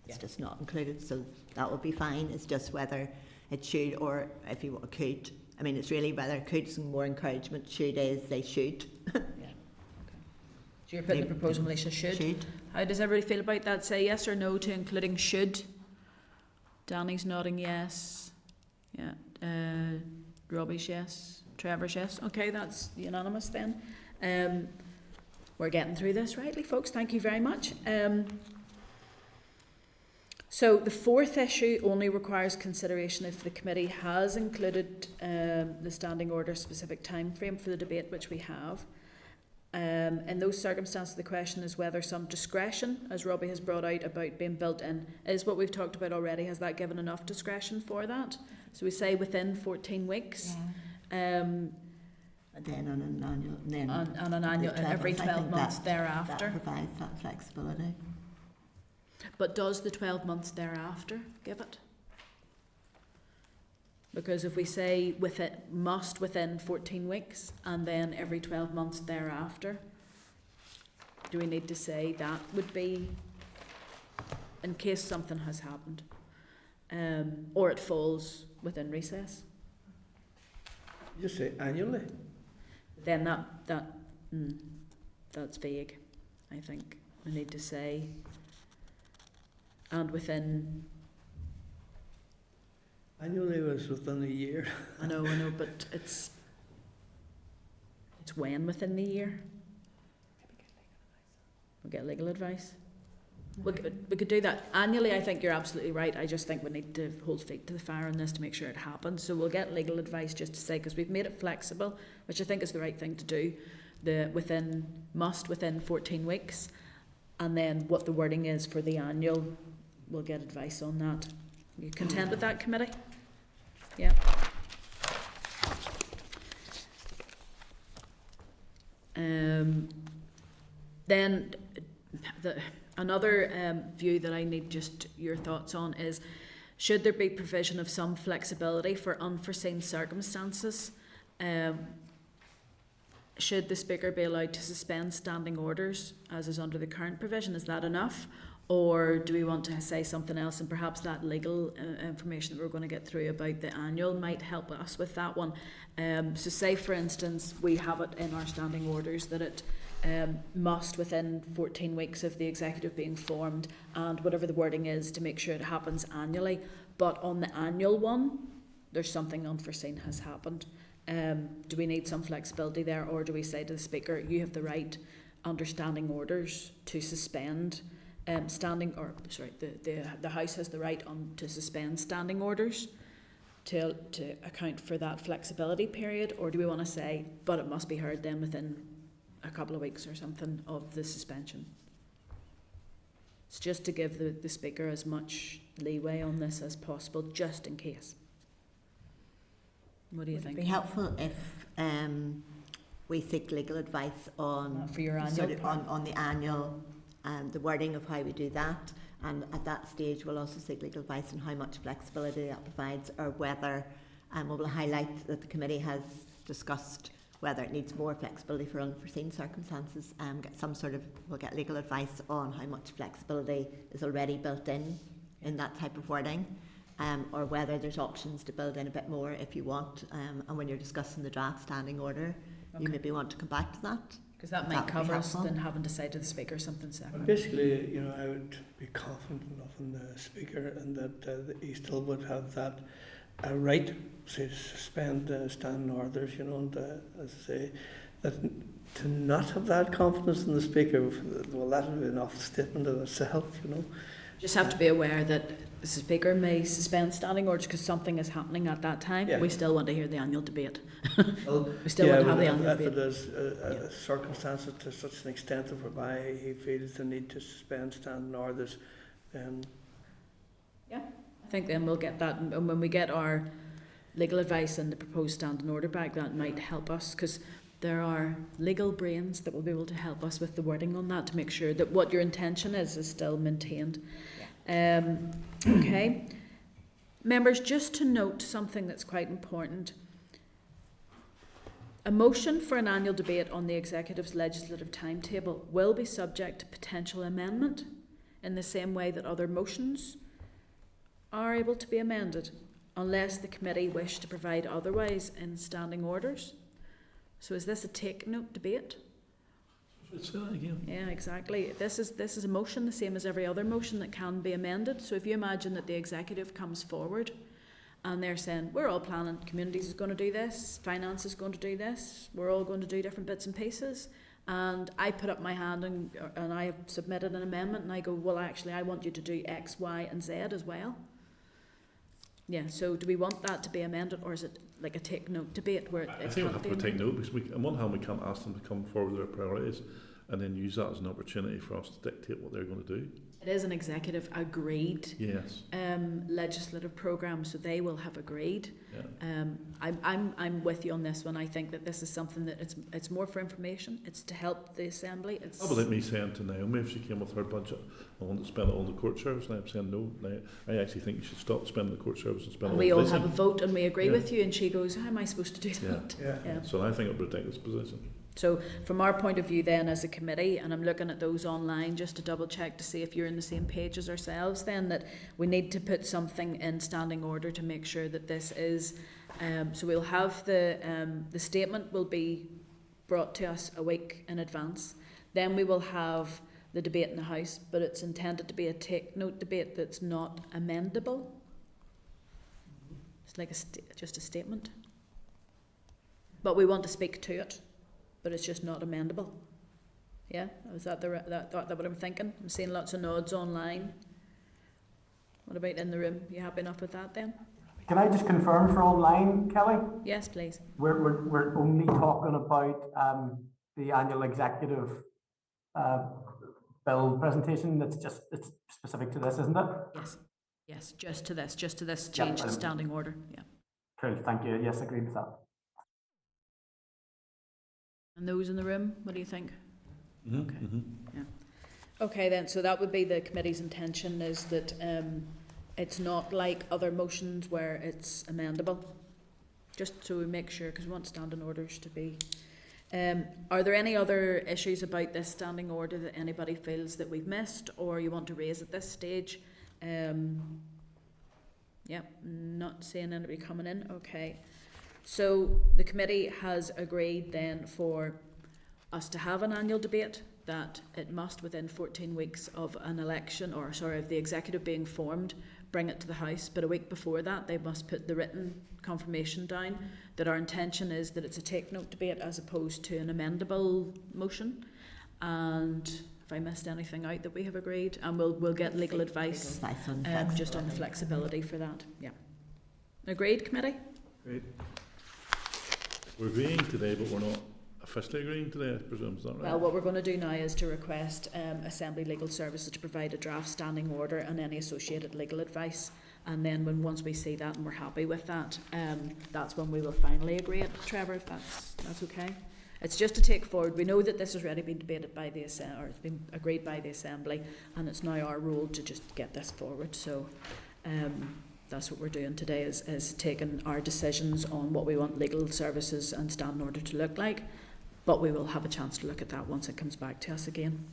[SPEAKER 4] It's just not included. So that will be fine. It's just whether it should or if you could. I mean, it's really whether could is more encouragement. Should is they should.
[SPEAKER 1] Yeah. Okay. So you're putting the proposal, Melissa, should. How does everybody feel about that? Say yes or no to including should. Danny's nodding yes. Yeah. Robbie's yes. Trevor's yes. Okay, that's unanimous then. We're getting through this rightly, folks. Thank you very much. So the fourth issue only requires consideration if the committee has included the standing order specific time frame for the debate, which we have. In those circumstances, the question is whether some discretion, as Robbie has brought out about being built in, is what we've talked about already. Has that given enough discretion for that? So we say within 14 weeks.
[SPEAKER 4] Yeah. And then on an annual,
[SPEAKER 1] and an annual every 12 months thereafter.
[SPEAKER 4] That provides that flexibility.
[SPEAKER 1] But does the 12 months thereafter give it? Because if we say must within 14 weeks and then every 12 months thereafter, do we need to say that would be in case something has happened or it falls within recess?
[SPEAKER 6] You say annually.
[SPEAKER 1] Then that's vague. I think we need to say and within.
[SPEAKER 6] Annually was within a year.
[SPEAKER 1] I know, but it's when within the year. We'll get legal advice. We could do that annually. I think you're absolutely right. I just think we need to hold feet to the fire on this to make sure it happens. So we'll get legal advice just to say, because we've made it flexible, which I think is the right thing to do. The within 14 weeks, and then what the wording is for the annual. We'll get advice on that. Are you content with that, committee? Yeah. Then another view that I need just your thoughts on is, should there be provision of some flexibility for unforeseen circumstances? Should the Speaker be allowed to suspend standing orders as is under the current provision? Is that enough? Or do we want to say something else, and perhaps that legal information that we're going to get through about the annual might help us with that one. So say, for instance, we have it in our standing orders that it must within 14 weeks of the executive being formed, and whatever the wording is to make sure it happens annually. But on the annual one, there's something unforeseen has happened. Do we need some flexibility there, or do we say to the Speaker, you have the right under standing orders to suspend the House has the right to suspend standing orders to account for that flexibility period? Or do we want to say, but it must be heard then within a couple of weeks or something of the suspension? It's just to give the Speaker as much leeway on this as possible, just in case. What do you think?
[SPEAKER 4] It would be helpful if we seek legal advice on
[SPEAKER 1] for your annual
[SPEAKER 4] on the annual. The wording of how we do that, and at that stage we'll also seek legal advice on how much flexibility that provides, or whether we will highlight that the committee has discussed whether it needs more flexibility for unforeseen circumstances. We'll get legal advice on how much flexibility is already built in that type of wording, or whether there's options to build in a bit more if you want. And when you're discussing the draft standing order, you maybe want to come back to that.
[SPEAKER 1] Because that might cover us than having to say to the Speaker something separate.
[SPEAKER 6] Basically, you know, I would be confident enough in the Speaker and that he still would have that right, say, to suspend standing orders, you know, and as I say, that to not have that confidence in the Speaker, well, that would be an awful statement in itself, you know.
[SPEAKER 1] Just have to be aware that the Speaker may suspend standing orders because something is happening at that time.
[SPEAKER 6] Yeah.
[SPEAKER 1] We still want to hear the annual debate.
[SPEAKER 6] Well,
[SPEAKER 1] We still want to have the annual
[SPEAKER 6] if
[SPEAKER 1] debate.
[SPEAKER 6] it is circumstances to such an extent of whereby he feels the need to suspend standing orders, then
[SPEAKER 1] I think then we'll get that, and when we get our legal advice and the proposed standing order back, that might help us, because there are legal brains that will be able to help us with the wording on that to make sure that what your intention is still maintained. Okay. Members, just to note something that's quite important. A motion for an annual debate on the Executive's legislative timetable will be subject to potential amendment in the same way that other motions are able to be amended, unless the committee wish to provide otherwise in standing orders. So is this a take-note debate?
[SPEAKER 3] Say that again.
[SPEAKER 1] Yeah, exactly. This is a motion, the same as every other motion that can be amended. So if you imagine that the Executive comes forward and they're saying, we're all planning, communities is going to do this, finance is going to do this, we're all going to do different bits and pieces, and I put up my hand and I have submitted an amendment, and I go, well, actually, I want you to do X, Y, and Z as well. Yeah, so do we want that to be amended, or is it like a take-note debate where
[SPEAKER 3] I think we'll have to take note, because on one hand we can't ask them to come forward with their priorities and then use that as an opportunity for us to dictate what they're going to do.
[SPEAKER 1] It is an executive agreed legislative programme, so they will have agreed.
[SPEAKER 3] Yeah.
[SPEAKER 1] I'm with you on this one. I think that this is something that it's more for information. It's to help the Assembly. It's
[SPEAKER 3] How about me saying to Naomi, if she came with her budget, I want to spend it on the court service, and I'm saying no. I actually think you should stop spending the court service and spend it on
[SPEAKER 1] we all
[SPEAKER 3] policing.
[SPEAKER 1] have a vote and we agree with you, and she goes, how am I supposed to do that?
[SPEAKER 6] Yeah.
[SPEAKER 3] So I think it's a ridiculous position.
[SPEAKER 1] So from our point of view then as a committee, and I'm looking at those online just to double check to see if you're in the same page as ourselves then, that we need to put something in standing order to make sure that this is, so we'll have the statement will be brought to us a week in advance. Then we will have the debate in the House, but it's intended to be a take-note debate that's not amendable. It's like just a statement. But we want to speak to it. But it's just not amendable. Yeah, is that that what I'm thinking? I'm seeing lots of nods online. What about in the room? You happy enough with that then?
[SPEAKER 5] Can I just confirm for online, Kelly?
[SPEAKER 1] Yes, please.
[SPEAKER 5] We're only talking about the annual executive bill presentation. It's specific to this, isn't it?
[SPEAKER 1] Yes, just to this change in standing order. Yeah.
[SPEAKER 5] Cool, thank you. Yes, agreed with that.
[SPEAKER 1] And those in the room, what do you think?
[SPEAKER 3] Mm-hmm.
[SPEAKER 1] Okay.
[SPEAKER 3] Mm-hmm.
[SPEAKER 1] Yeah. Okay then, so that would be the committee's intention, is that it's not like other motions where it's amendable. Just so we make sure, because we want standing orders to be. Are there any other issues about this standing order that anybody feels that we've missed or you want to raise at this stage? Yep, not seeing anybody coming in. Okay. So the committee has agreed then for us to have an annual debate, that it must within 14 weeks of an election, or sorry, of the executive being formed, bring it to the House. But a week before that they must put the written confirmation down that our intention is that it's a take-note debate as opposed to an amendable motion. And if I missed anything out that we have agreed, and we'll get legal advice just on the flexibility for that. Yeah. Agreed, committee?
[SPEAKER 3] Great. We're agreeing today, but we're not officially agreeing today, I presume, is that right?
[SPEAKER 1] Well, what we're going to do now is to request Assembly Legal Services to provide a draft standing order and any associated legal advice, and then once we see that and we're happy with that, that's when we will finally agree it, Trevor, if that's okay. It's just to take forward. We know that this has already been debated by the Assembly, or it's been agreed by the Assembly, and it's now our role to just get this forward. So that's what we're doing today, is taking our decisions on what we want legal services and standing order to look like, but we will have a chance to look at that once it comes back to us again.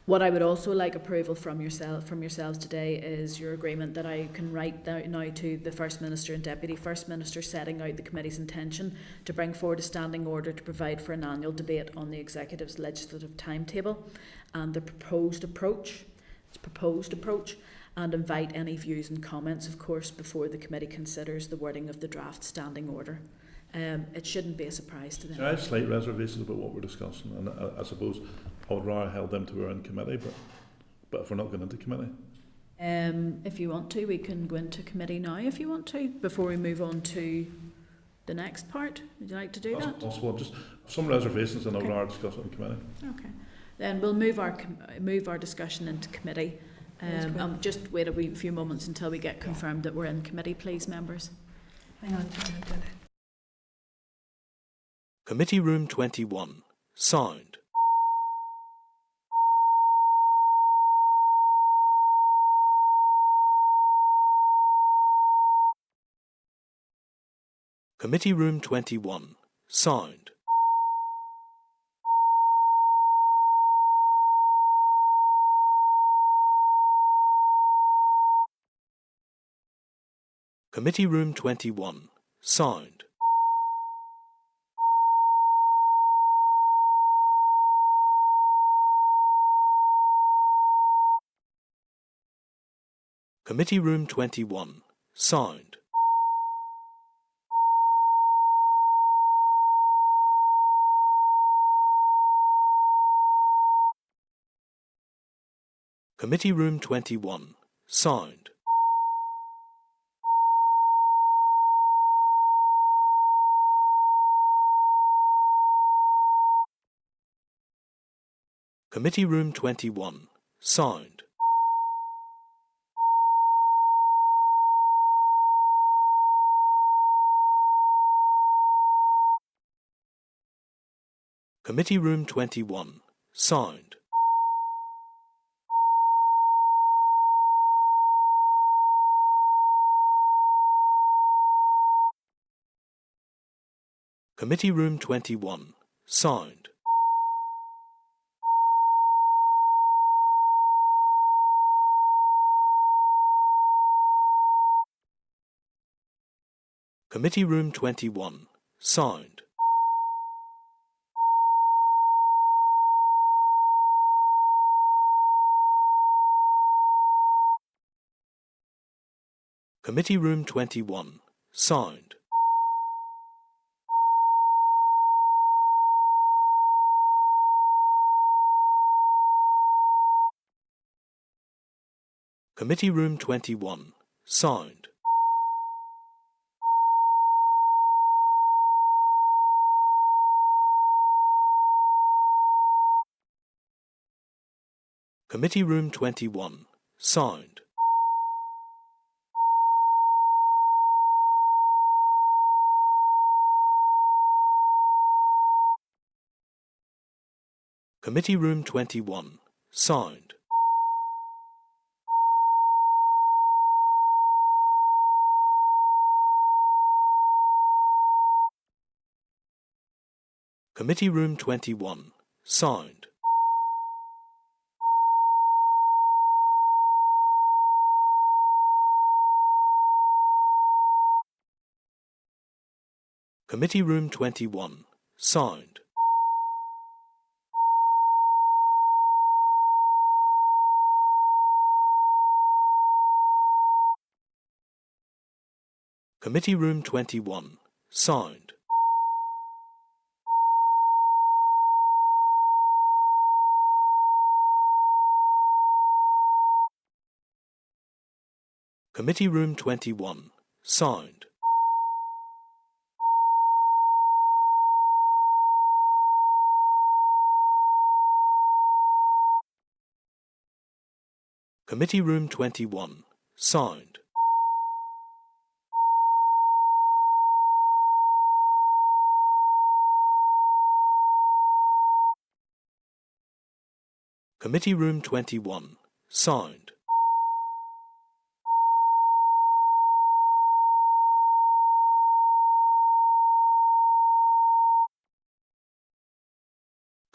[SPEAKER 1] What I would also like approval from yourselves today is your agreement that I can write now to the First Minister and Deputy First Minister, setting out the committee's intention to bring forward a standing order to provide for an annual debate on the Executive's legislative timetable and the proposed approach. It's proposed approach, and invite any views and comments, of course, before the committee considers the wording of the draft standing order. It shouldn't be a surprise to them.
[SPEAKER 3] So I have slight reservations about what we're discussing, and I suppose I would rather held them to our own committee, but if we're not going into committee.
[SPEAKER 1] If you want to, we can go into committee now if you want to, before we move on to the next part. Would you like to do
[SPEAKER 3] That's
[SPEAKER 1] that?
[SPEAKER 3] possible. Just some reservations, and
[SPEAKER 1] Okay.
[SPEAKER 3] I'd rather discuss it in committee.
[SPEAKER 1] Okay. Then we'll move our discussion into committee. Just wait a few moments until we get confirmed that we're in committee, please, members.
[SPEAKER 2] Hang on, Janet.
[SPEAKER 8] Committee Room 21. Sound. Committee Room 21. Sound. Committee Room 21. Sound. Committee Room 21. Sound. Committee Room 21. Sound. Committee Room 21. Sound. Committee Room 21. Sound. Committee Room 21. Sound. Committee Room 21. Sound. Committee Room 21. Sound. Committee Room 21. Sound. Committee Room 21. Sound. Committee Room 21. Sound. Committee Room 21. Sound. Committee Room 21. Sound. Committee Room 21. Sound. Committee Room 21. Sound. Committee Room 21. Sound. Committee Room 21. Sound.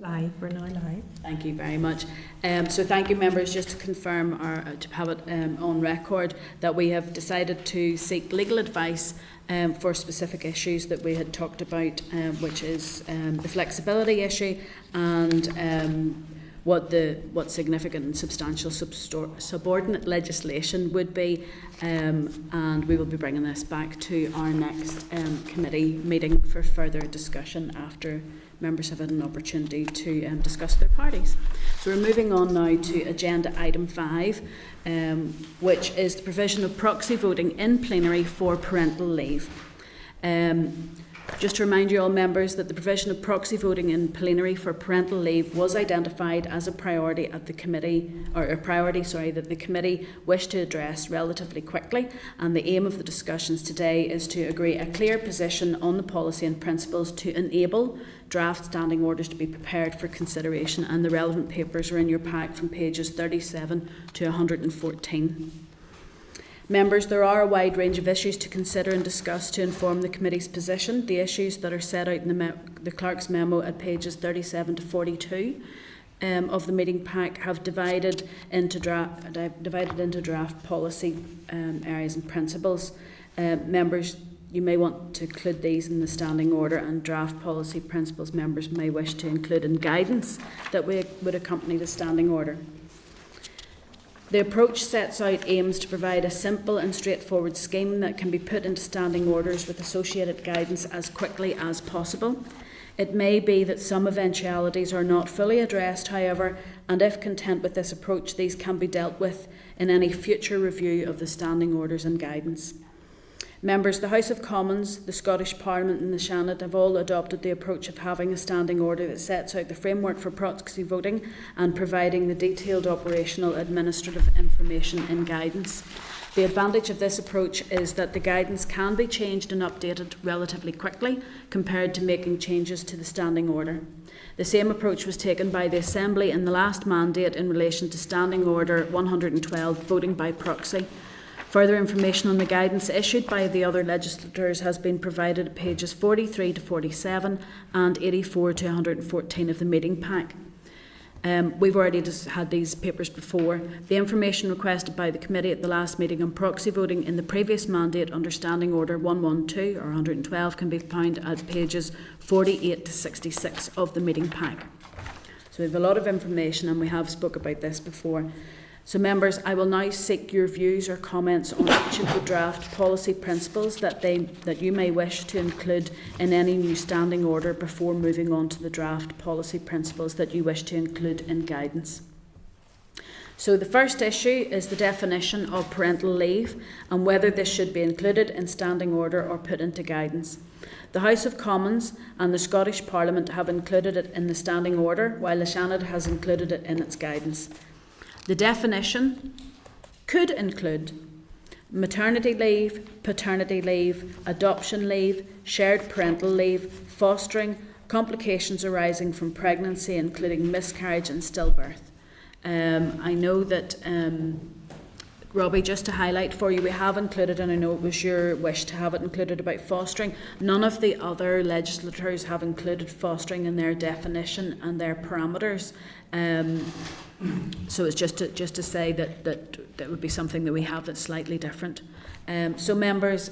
[SPEAKER 2] Live, we're now live.
[SPEAKER 1] Thank you very much. So thank you, members. Just to confirm, or to have it on record, that we have decided to seek legal advice for specific issues that we had talked about, which is the flexibility issue and what significant and substantial subordinate legislation would be, and we will be bringing this back to our next committee meeting for further discussion after members have had an opportunity to discuss their parties. So we're moving on now to agenda item 5, which is the provision of proxy voting in plenary for parental leave. Just to remind you all, members, that the provision of proxy voting in plenary for parental leave was identified as a priority at the committee, or a priority, sorry, that the committee wished to address relatively quickly, and the aim of the discussions today is to agree a clear position on the policy and principles to enable draft standing orders to be prepared for consideration, and the relevant papers are in your pack from pages 37 to 114. Members, there are a wide range of issues to consider and discuss to inform the committee's position. The issues that are set out in the clerk's memo at pages 37 to 42 of the meeting pack have divided into draft policy areas and principles. Members, you may want to include these in the standing order, and draft policy principles members may wish to include in guidance that would accompany the standing order. The approach sets out aims to provide a simple and straightforward scheme that can be put into standing orders with associated guidance as quickly as possible. It may be that some eventualities are not fully addressed, however, and if content with this approach, these can be dealt with in any future review of the standing orders and guidance. Members, the House of Commons, the Scottish Parliament and the Seanad have all adopted the approach of having a standing order that sets out the framework for proxy voting and providing the detailed operational administrative information in guidance. The advantage of this approach is that the guidance can be changed and updated relatively quickly compared to making changes to the standing order. The same approach was taken by the Assembly in the last mandate in relation to Standing Order 112, voting by proxy. Further information on the guidance issued by the other legislators has been provided at pages 43 to 47 and 84 to 114 of the meeting pack. We've already had these papers before. The information requested by the committee at the last meeting on proxy voting in the previous mandate under Standing Order 112 or 112 can be found at pages 48 to 66 of the meeting pack. So we have a lot of information, and we have spoke about this before. So members, I will now seek your views or comments on each of the draft policy principles that you may wish to include in any new standing order before moving on to the draft policy principles that you wish to include in guidance. So the first issue is the definition of parental leave and whether this should be included in standing order or put into guidance. The House of Commons and the Scottish Parliament have included it in the standing order, while the Seanad has included it in its guidance. The definition could include maternity leave, paternity leave, adoption leave, shared parental leave, fostering, complications arising from pregnancy, including miscarriage and stillbirth. I know that, Robbie, just to highlight for you, we have included, and I know it was your wish to have it included about fostering. None of the other legislators have included fostering in their definition and their parameters. So it's just to say that would be something that we have that's slightly different. So members,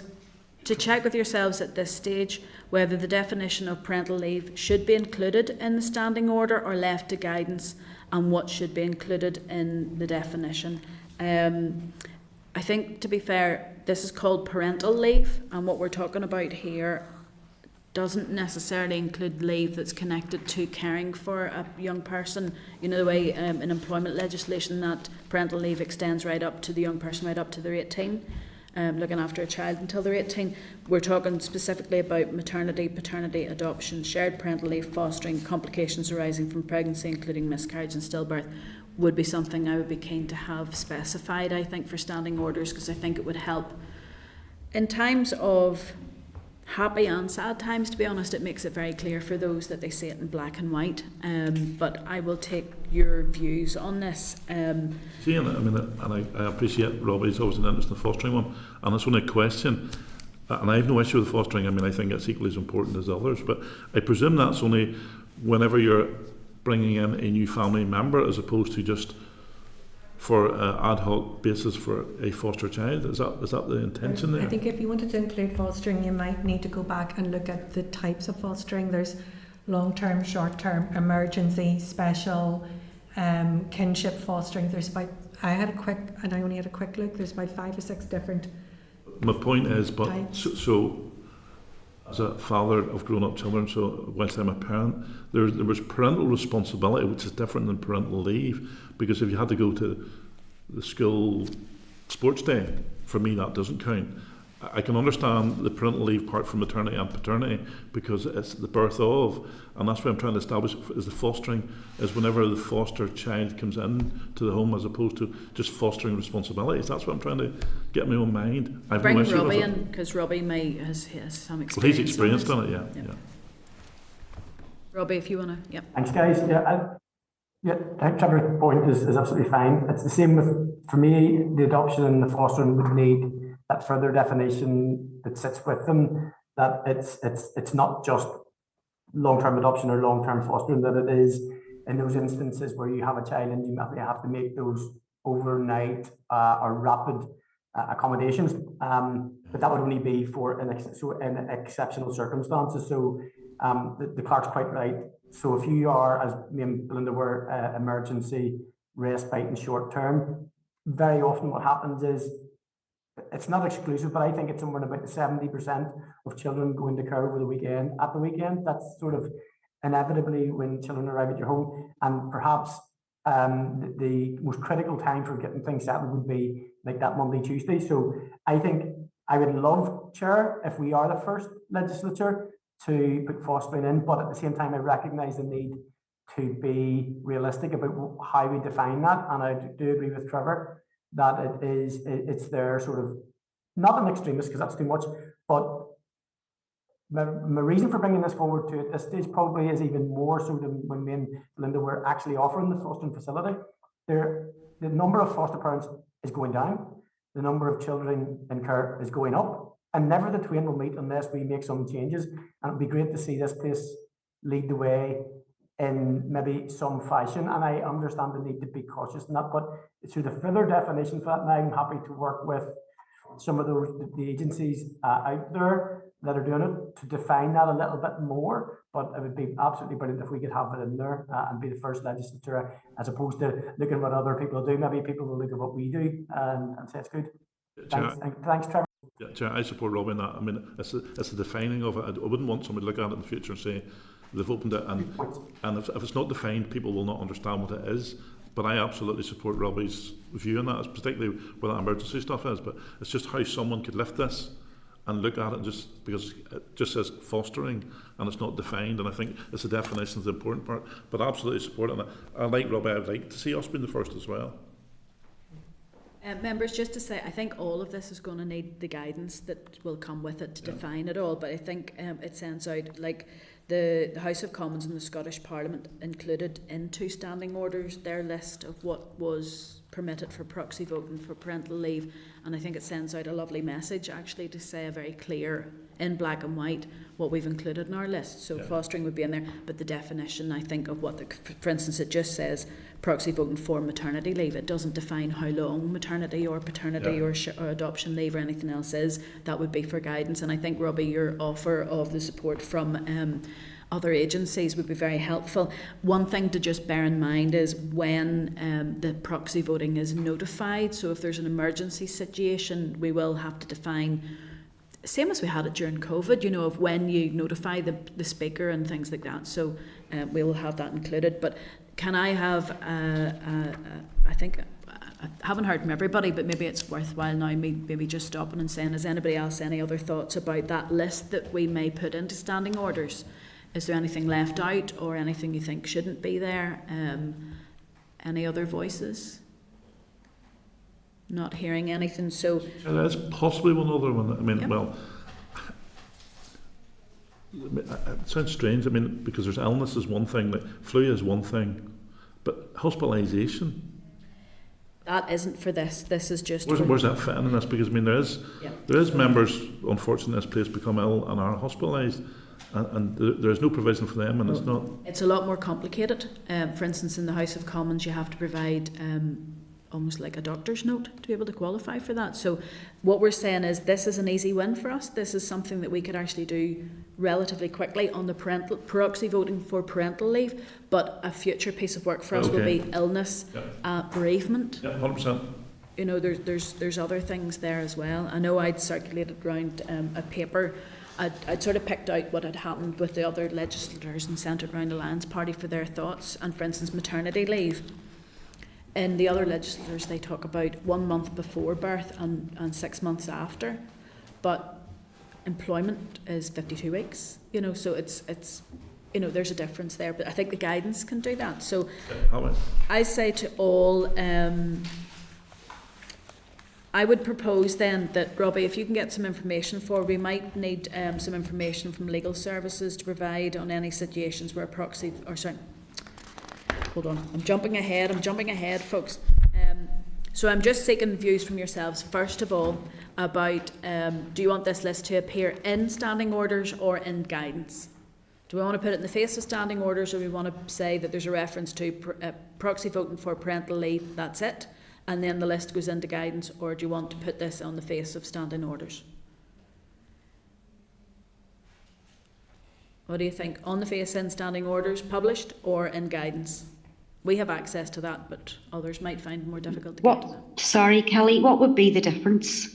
[SPEAKER 1] to check with yourselves at this stage whether the definition of parental leave should be included in the standing order or left to guidance, and what should be included in the definition. I think, to be fair, this is called parental leave, and what we're talking about here doesn't necessarily include leave that's connected to caring for a young person. You know the way in employment legislation that parental leave extends right up to the young person, right up to they're 18, looking after a child until they're 18. We're talking specifically about maternity, paternity, adoption, shared parental leave, fostering, complications arising from pregnancy, including miscarriage and stillbirth, would be something I would be keen to have specified, I think, for standing orders, because I think it would help in times of happy and sad times. To be honest, it makes it very clear for those that they see it in black and white. But I will take your views on this.
[SPEAKER 3] See, I appreciate Robbie's always an interest in the fostering one, and it's only a question, and I have no issue with fostering. I think it's equally as important as others, but I presume that's only whenever you're bringing in a new family member as opposed to just for ad hoc basis for a foster child. Is that the intention there?
[SPEAKER 2] I think if you wanted to include fostering, you might need to go back and look at the types of fostering. There's long-term, short-term, emergency, special, kinship fostering. There's about, I only had a quick look, there's about 5 or 6 different.
[SPEAKER 3] My point is, but
[SPEAKER 2] types.
[SPEAKER 3] so as a father of grown-up children, so whilst I'm a parent, there was parental responsibility, which is different than parental leave, because if you had to go to the school sports day, for me that doesn't count. I can understand the parental leave part for maternity and paternity because it's the birth of, and that's what I'm trying to establish is the fostering is whenever the foster child comes in to the home as opposed to just fostering responsibilities. That's what I'm trying to get in my own mind. I've
[SPEAKER 1] Bring
[SPEAKER 3] no issue
[SPEAKER 1] Robbie
[SPEAKER 3] with
[SPEAKER 1] in,
[SPEAKER 3] it.
[SPEAKER 1] because Robbie has some experience.
[SPEAKER 3] Well, he's experienced
[SPEAKER 1] on
[SPEAKER 3] on it, yeah.
[SPEAKER 1] Yeah.
[SPEAKER 3] Yeah.
[SPEAKER 1] Robbie, if you want to, yep.
[SPEAKER 5] Thanks, guys. I think Trevor's point is absolutely fine. It's the same with, for me, the adoption and the fostering would need that further definition that sits with them, that it's not just long-term adoption or long-term fostering, that it is in those instances where you have a child and you have to make those overnight or rapid accommodations, but that would only be for in exceptional circumstances. So the clerk's quite right. So if you are, as me and Belinda were, emergency, respite and short term, very often what happens is, it's not exclusive, but I think it's somewhere about 70% of children go into care over the weekend. At the weekend, that's sort of inevitably when children arrive at your home, and perhaps the most critical time for getting things settled would be like that Monday, Tuesday. So I think I would love, Chair, if we are the first legislature to put fostering in, but at the same time I recognise the need to be realistic about how we define that, and I do agree with Trevor that it's there sort of, not an extremist because that's too much, but my reason for bringing this forward to at this stage probably is even more so than when me and Linda were actually offering the fostering facility. The number of foster parents is going down, the number of children in care is going up, and never the twain will meet unless we make some changes. And it'd be great to see this place lead the way in maybe some fashion, and I understand the need to be cautious in that, but through the further definition for that, and I'm happy to work with some of the agencies out there that are doing it to define that a little bit more. But it would be absolutely brilliant if we could have it in there and be the first legislature, as opposed to looking at what other people do. Maybe people will look at what we do and say it's good. Thanks, Trevor.
[SPEAKER 3] Yeah, Chair, I support Robbie in that. I mean, it's the defining of it. I wouldn't want somebody to look at it in the future and say they've opened it, and if it's not defined, people will not understand what it is. But I absolutely support Robbie's view on that, particularly where that emergency stuff is. But it's just how someone could lift this and look at it just because it just says fostering and it's not defined. And I think it's the definition is the important part. But I absolutely support it. And I like Robbie. I'd like to see us being the first as well.
[SPEAKER 1] Members, just to say, I think all of this is going to need the guidance that will come with it to define it all. But I think it sends out, like the House of Commons and the Scottish Parliament included into standing orders their list of what was permitted for proxy voting for parental leave, and I think it sends out a lovely message actually to say a very clear in black and white what we've included in our list. So fostering would be in there, but the definition, I think, of what for instance, it just says proxy voting for maternity leave. It doesn't define how long maternity or paternity or adoption leave or anything else is. That would be for guidance, and I think, Robbie, your offer of the support from other agencies would be very helpful. One thing to just bear in mind is when the proxy voting is notified, so if there's an emergency situation, we will have to define, same as we had it during COVID, of when you notify the speaker and things like that. So we will have that included. But can I have, I think, I haven't heard from everybody, but maybe it's worthwhile now maybe just stopping and saying, has anybody else any other thoughts about that list that we may put into standing orders? Is there anything left out or anything you think shouldn't be there? Any other voices? Not hearing anything, so...
[SPEAKER 3] There's possibly one other one. I mean, well, it sounds strange, because there's illness is one thing, like flu is one thing, but hospitalisation...
[SPEAKER 1] That isn't for this. This is just...
[SPEAKER 3] Where's that fitting in this? Because, there is members, unfortunately, in this place become ill and are hospitalised. and there's no provision for them, and it's not.
[SPEAKER 1] It's a lot more complicated. For instance, in the House of Commons, you have to provide almost like a doctor's note to be able to qualify for that. So what we're saying is this is an easy win for us. This is something that we could actually do relatively quickly on the proxy voting for parental leave, but a future piece of work for us will be illness, bereavement.
[SPEAKER 3] Yeah, 100%.
[SPEAKER 1] You know, there's other things there as well. I know I'd circulated around a paper. I'd sort of picked out what had happened with the other legislators and sent it around the Alliance Party for their thoughts. And for instance, maternity leave. In the other legislators, they talk about 1 month before birth and 6 months after. But employment is 52 weeks. You know, so it's you know, there's a difference there. But I think the guidance can do that. So I say to all, I would propose then that, Robbie, if you can get some information we might need some information from legal services to provide on any situations where proxy, hold on, I'm jumping ahead, folks. So I'm just seeking views from yourselves, first of all, about do you want this list to appear in standing orders or in guidance? Do we want to put it in the face of standing orders, or do we want to say that there's a reference to proxy voting for parental leave, that's it? And then the list goes into guidance, or do you want to put this on the face of standing orders? What do you think? On the face in standing orders, published, or in guidance? We have access to that, but others might find it more difficult to get to that.
[SPEAKER 9] Sorry, Kelly, what would be the difference?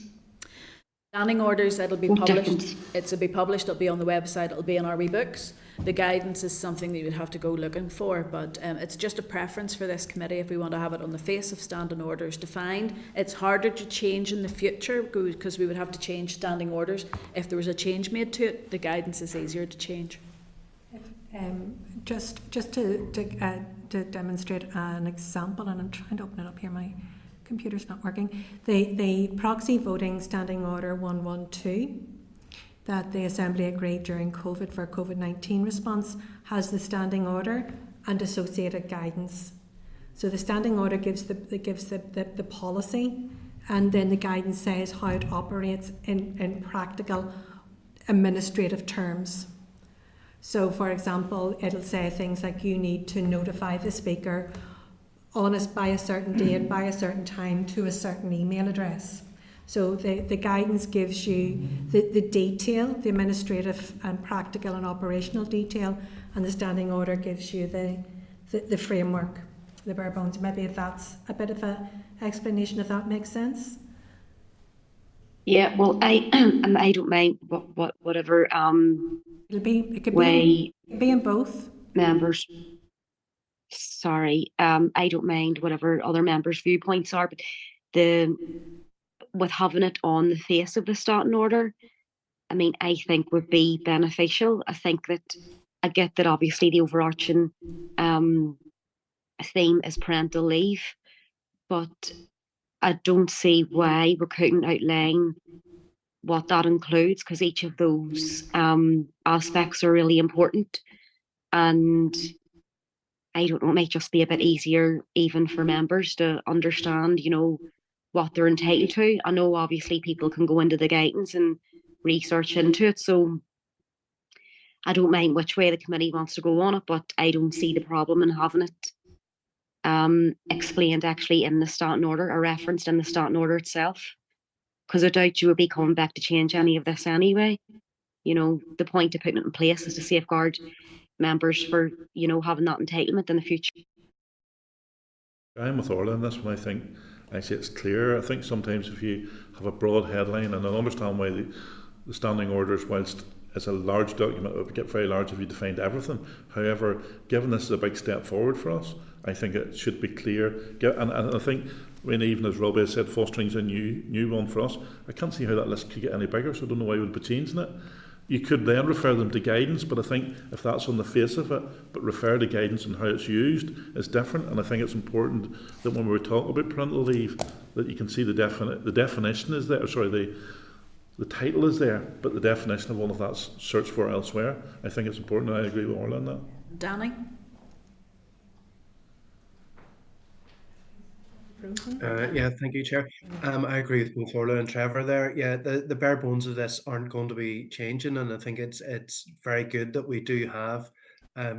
[SPEAKER 1] Standing orders, it'll be published. It'll be published, it'll be on the website, it'll be in our wee books. The guidance is something that you would have to go looking for, but it's just a preference for this committee if we want to have it on the face of standing orders defined. It's harder to change in the future because we would have to change standing orders. If there was a change made to it, the guidance is easier to change.
[SPEAKER 2] Just to demonstrate an example, and I'm trying to open it up here, my computer's not working. The proxy voting standing order 112 that the Assembly agreed during COVID for COVID-19 response has the standing order and associated guidance. So the standing order gives the policy, and then the guidance says how it operates in practical administrative terms. So for example, it'll say things like you need to notify the speaker by a certain date, by a certain time, to a certain email address. So the guidance gives you the detail, the administrative and practical and operational detail, and the standing order gives you the framework, the bare bones. Maybe if that's a bit of an explanation, if that makes sense.
[SPEAKER 9] Yeah, well, I don't mind whatever
[SPEAKER 2] It could be in both.
[SPEAKER 9] Members. Sorry, I don't mind whatever other members' viewpoints are, but with having it on the face of the standing order, I mean, I think would be beneficial. I think that I get that obviously the overarching theme is parental leave, but I don't see why we couldn't outline what that includes, because each of those aspects are really important, and I don't know, it might just be a bit easier even for members to understand, you know, what they're entitled to. I know obviously people can go into the guidance and research into it, so I don't mind which way the committee wants to go on it, but I don't see the problem in having it explained actually in the standing order or referenced in the standing order itself, because I doubt you would be coming back to change any of this anyway. You know, the point of putting it in place is to safeguard members for, you know, having that entitlement in the future.
[SPEAKER 3] I'm with Orla on this one. I think actually it's clear. I think sometimes if you have a broad headline, and I understand why the standing orders, whilst it's a large document, it would get very large if you defined everything. However, given this is a big step forward for us, I think it should be clear. And I think, when even as Robbie has said, fostering's a new one for us. I can't see how that list could get any bigger, so I don't know why we would be changing it. You could then refer them to guidance, but I think if that's on the face of it, but refer to guidance and how it's used is different. And I think it's important that when we're talking about parental leave, that you can see the definition is there. Sorry, the title is there, but the definition of all of that's searched for elsewhere. I think it's important, and I agree with Orla on that.
[SPEAKER 1] Danny?
[SPEAKER 7] Yeah, thank you, Chair. I agree with both Orla and Trevor there. Yeah, the bare bones of this aren't going to be changing, and I think it's very good that we do have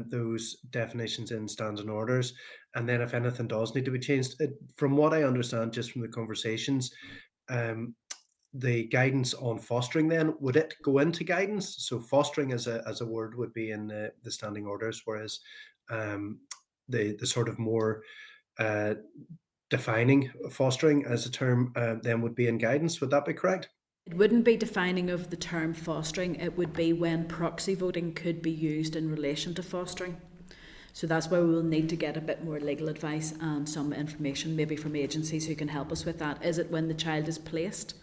[SPEAKER 7] those definitions in standing orders. And then if anything does need to be changed, from what I understand, just from the conversations, um, the guidance on fostering then would it go into guidance? So fostering as a word would be in the standing orders, whereas the sort of more uh, defining fostering as a term then would be in guidance. Would that be correct?
[SPEAKER 1] It wouldn't be defining of the term fostering, it would be when proxy voting could be used in relation to fostering. So that's where we will need to get a bit more legal advice and some information maybe from agencies who can help us with that. Is it when the child is placed?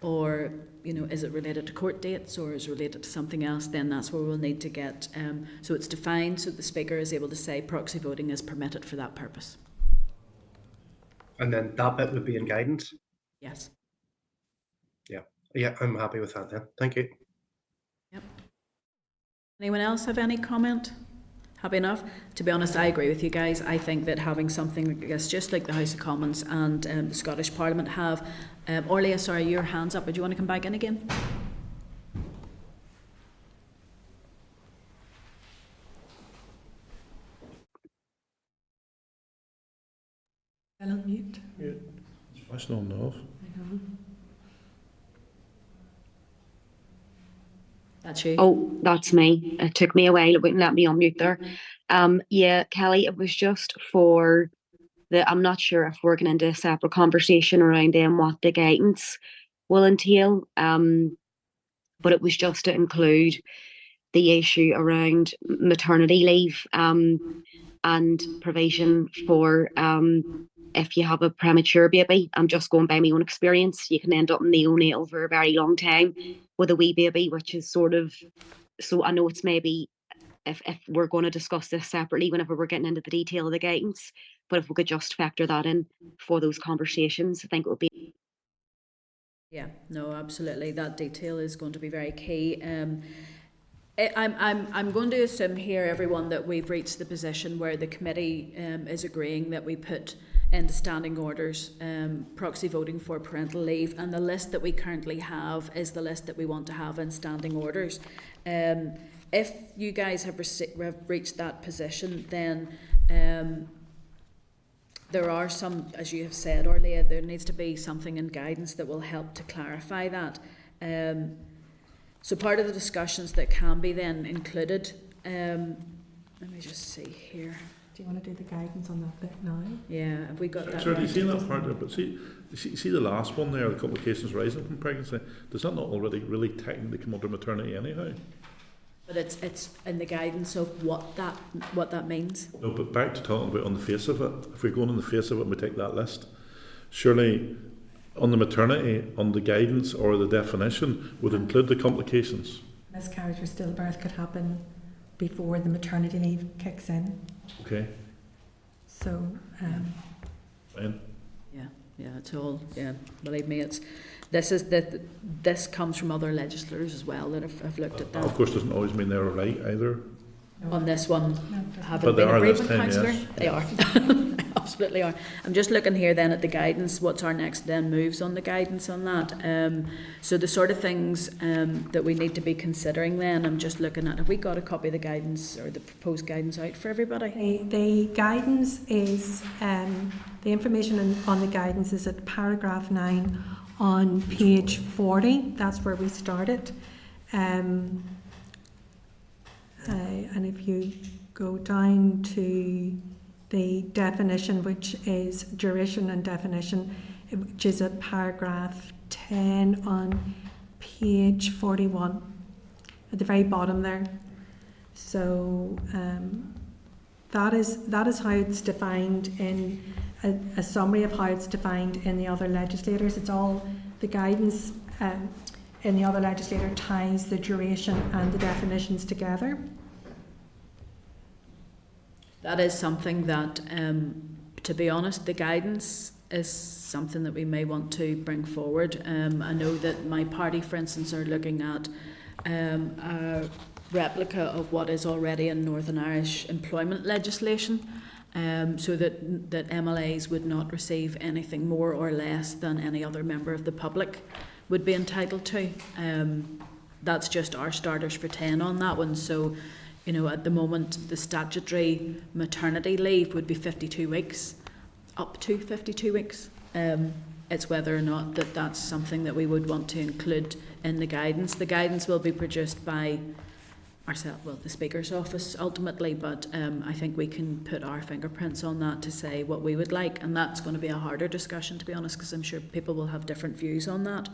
[SPEAKER 1] Or, you know, is it related to court dates or is it related to something else? Then that's where we'll need to get, so it's defined so the speaker is able to say proxy voting is permitted for that purpose.
[SPEAKER 7] And then that bit would be in guidance?
[SPEAKER 1] Yes.
[SPEAKER 7] Yeah, I'm happy with that then. Thank you.
[SPEAKER 1] Yep. Anyone else have any comment? Happy enough? To be honest, I agree with you guys. I think that having something like this, just like the House of Commons and the Scottish Parliament have, Orlia, sorry, your hand's up. Would you want to come back in again?
[SPEAKER 2] I'll unmute.
[SPEAKER 3] Flashing on and off.
[SPEAKER 2] I know.
[SPEAKER 1] That's you.
[SPEAKER 9] Oh, that's me. It took me a while. It wouldn't let me unmute there. Yeah, Kelly, it was just for I'm not sure if we're going into a separate conversation around then what the guidance will entail. But it was just to include the issue around maternity leave and provision for if you have a premature baby. I'm just going by my own experience. You can end up neonatal for a very long time with a wee baby, which is sort of, so I know it's maybe if we're going to discuss this separately whenever we're getting into the detail of the guidance, but if we could just factor that in for those conversations, I think it would be.
[SPEAKER 1] Yeah, no, absolutely. That detail is going to be very key. I'm going to assume here, everyone, that we've reached the position where the committee is agreeing that we put into standing orders proxy voting for parental leave, and the list that we currently have is the list that we want to have in standing orders. If you guys have reached that position, then there are some, as you have said, Orlia, there needs to be something in guidance that will help to clarify that. So part of the discussions that can be then included, let me just see here.
[SPEAKER 2] Do you want to do the guidance on that bit now?
[SPEAKER 1] Yeah, have we got that?
[SPEAKER 3] Sure,
[SPEAKER 1] right?
[SPEAKER 3] you see that part there, but see the last one there, the complications arising from pregnancy, does that not already really technically come under maternity anyhow?
[SPEAKER 1] But it's in the guidance of what that means.
[SPEAKER 3] No, but back to talking about on the face of it, if we're going on the face of it and we take that list, surely on the maternity, on the guidance or the definition would include the complications.
[SPEAKER 2] Miscarriage or stillbirth could happen before the maternity leave kicks in.
[SPEAKER 3] Okay.
[SPEAKER 2] So,
[SPEAKER 3] Fine.
[SPEAKER 1] Yeah, it's all, yeah, believe me, this comes from other legislators as well that have looked at that.
[SPEAKER 3] Of course, doesn't always mean they're right either.
[SPEAKER 1] On this one,
[SPEAKER 2] no,
[SPEAKER 1] haven't
[SPEAKER 3] But they
[SPEAKER 1] been
[SPEAKER 3] are
[SPEAKER 1] agreed
[SPEAKER 3] this
[SPEAKER 1] with
[SPEAKER 3] time,
[SPEAKER 1] councillor.
[SPEAKER 3] yes.
[SPEAKER 1] They are. They absolutely are. I'm just looking here then at the guidance. What's our next then moves on the guidance on that? So the sort of things that we need to be considering then, I'm just looking at, have we got a copy of the guidance or the proposed guidance out for everybody?
[SPEAKER 2] the guidance is, the information on the guidance is at paragraph 9 on page 40. That's where we started. And if you go down to the definition, which is duration and definition, which is at paragraph 10 on page 41, at the very bottom there. So that is how it's defined in a summary of how it's defined in the other legislators. It's all the guidance in the other legislator ties the duration and the definitions together.
[SPEAKER 1] That is something that, to be honest, the guidance is something that we may want to bring forward. I know that my party, for instance, are looking at a replica of what is already in Northern Irish employment legislation, so that MLAs would not receive anything more or less than any other member of the public would be entitled to. That's just our starters for 10 on that one. So, you know, at the moment, the statutory maternity leave would be 52 weeks, up to 52 weeks. It's whether or not that's something that we would want to include in the guidance. The guidance will be produced by ourselves, well, the Speaker's office ultimately, but I think we can put our fingerprints on that to say what we would like, and that's going to be a harder discussion, to be honest, because I'm sure people will have different views on that.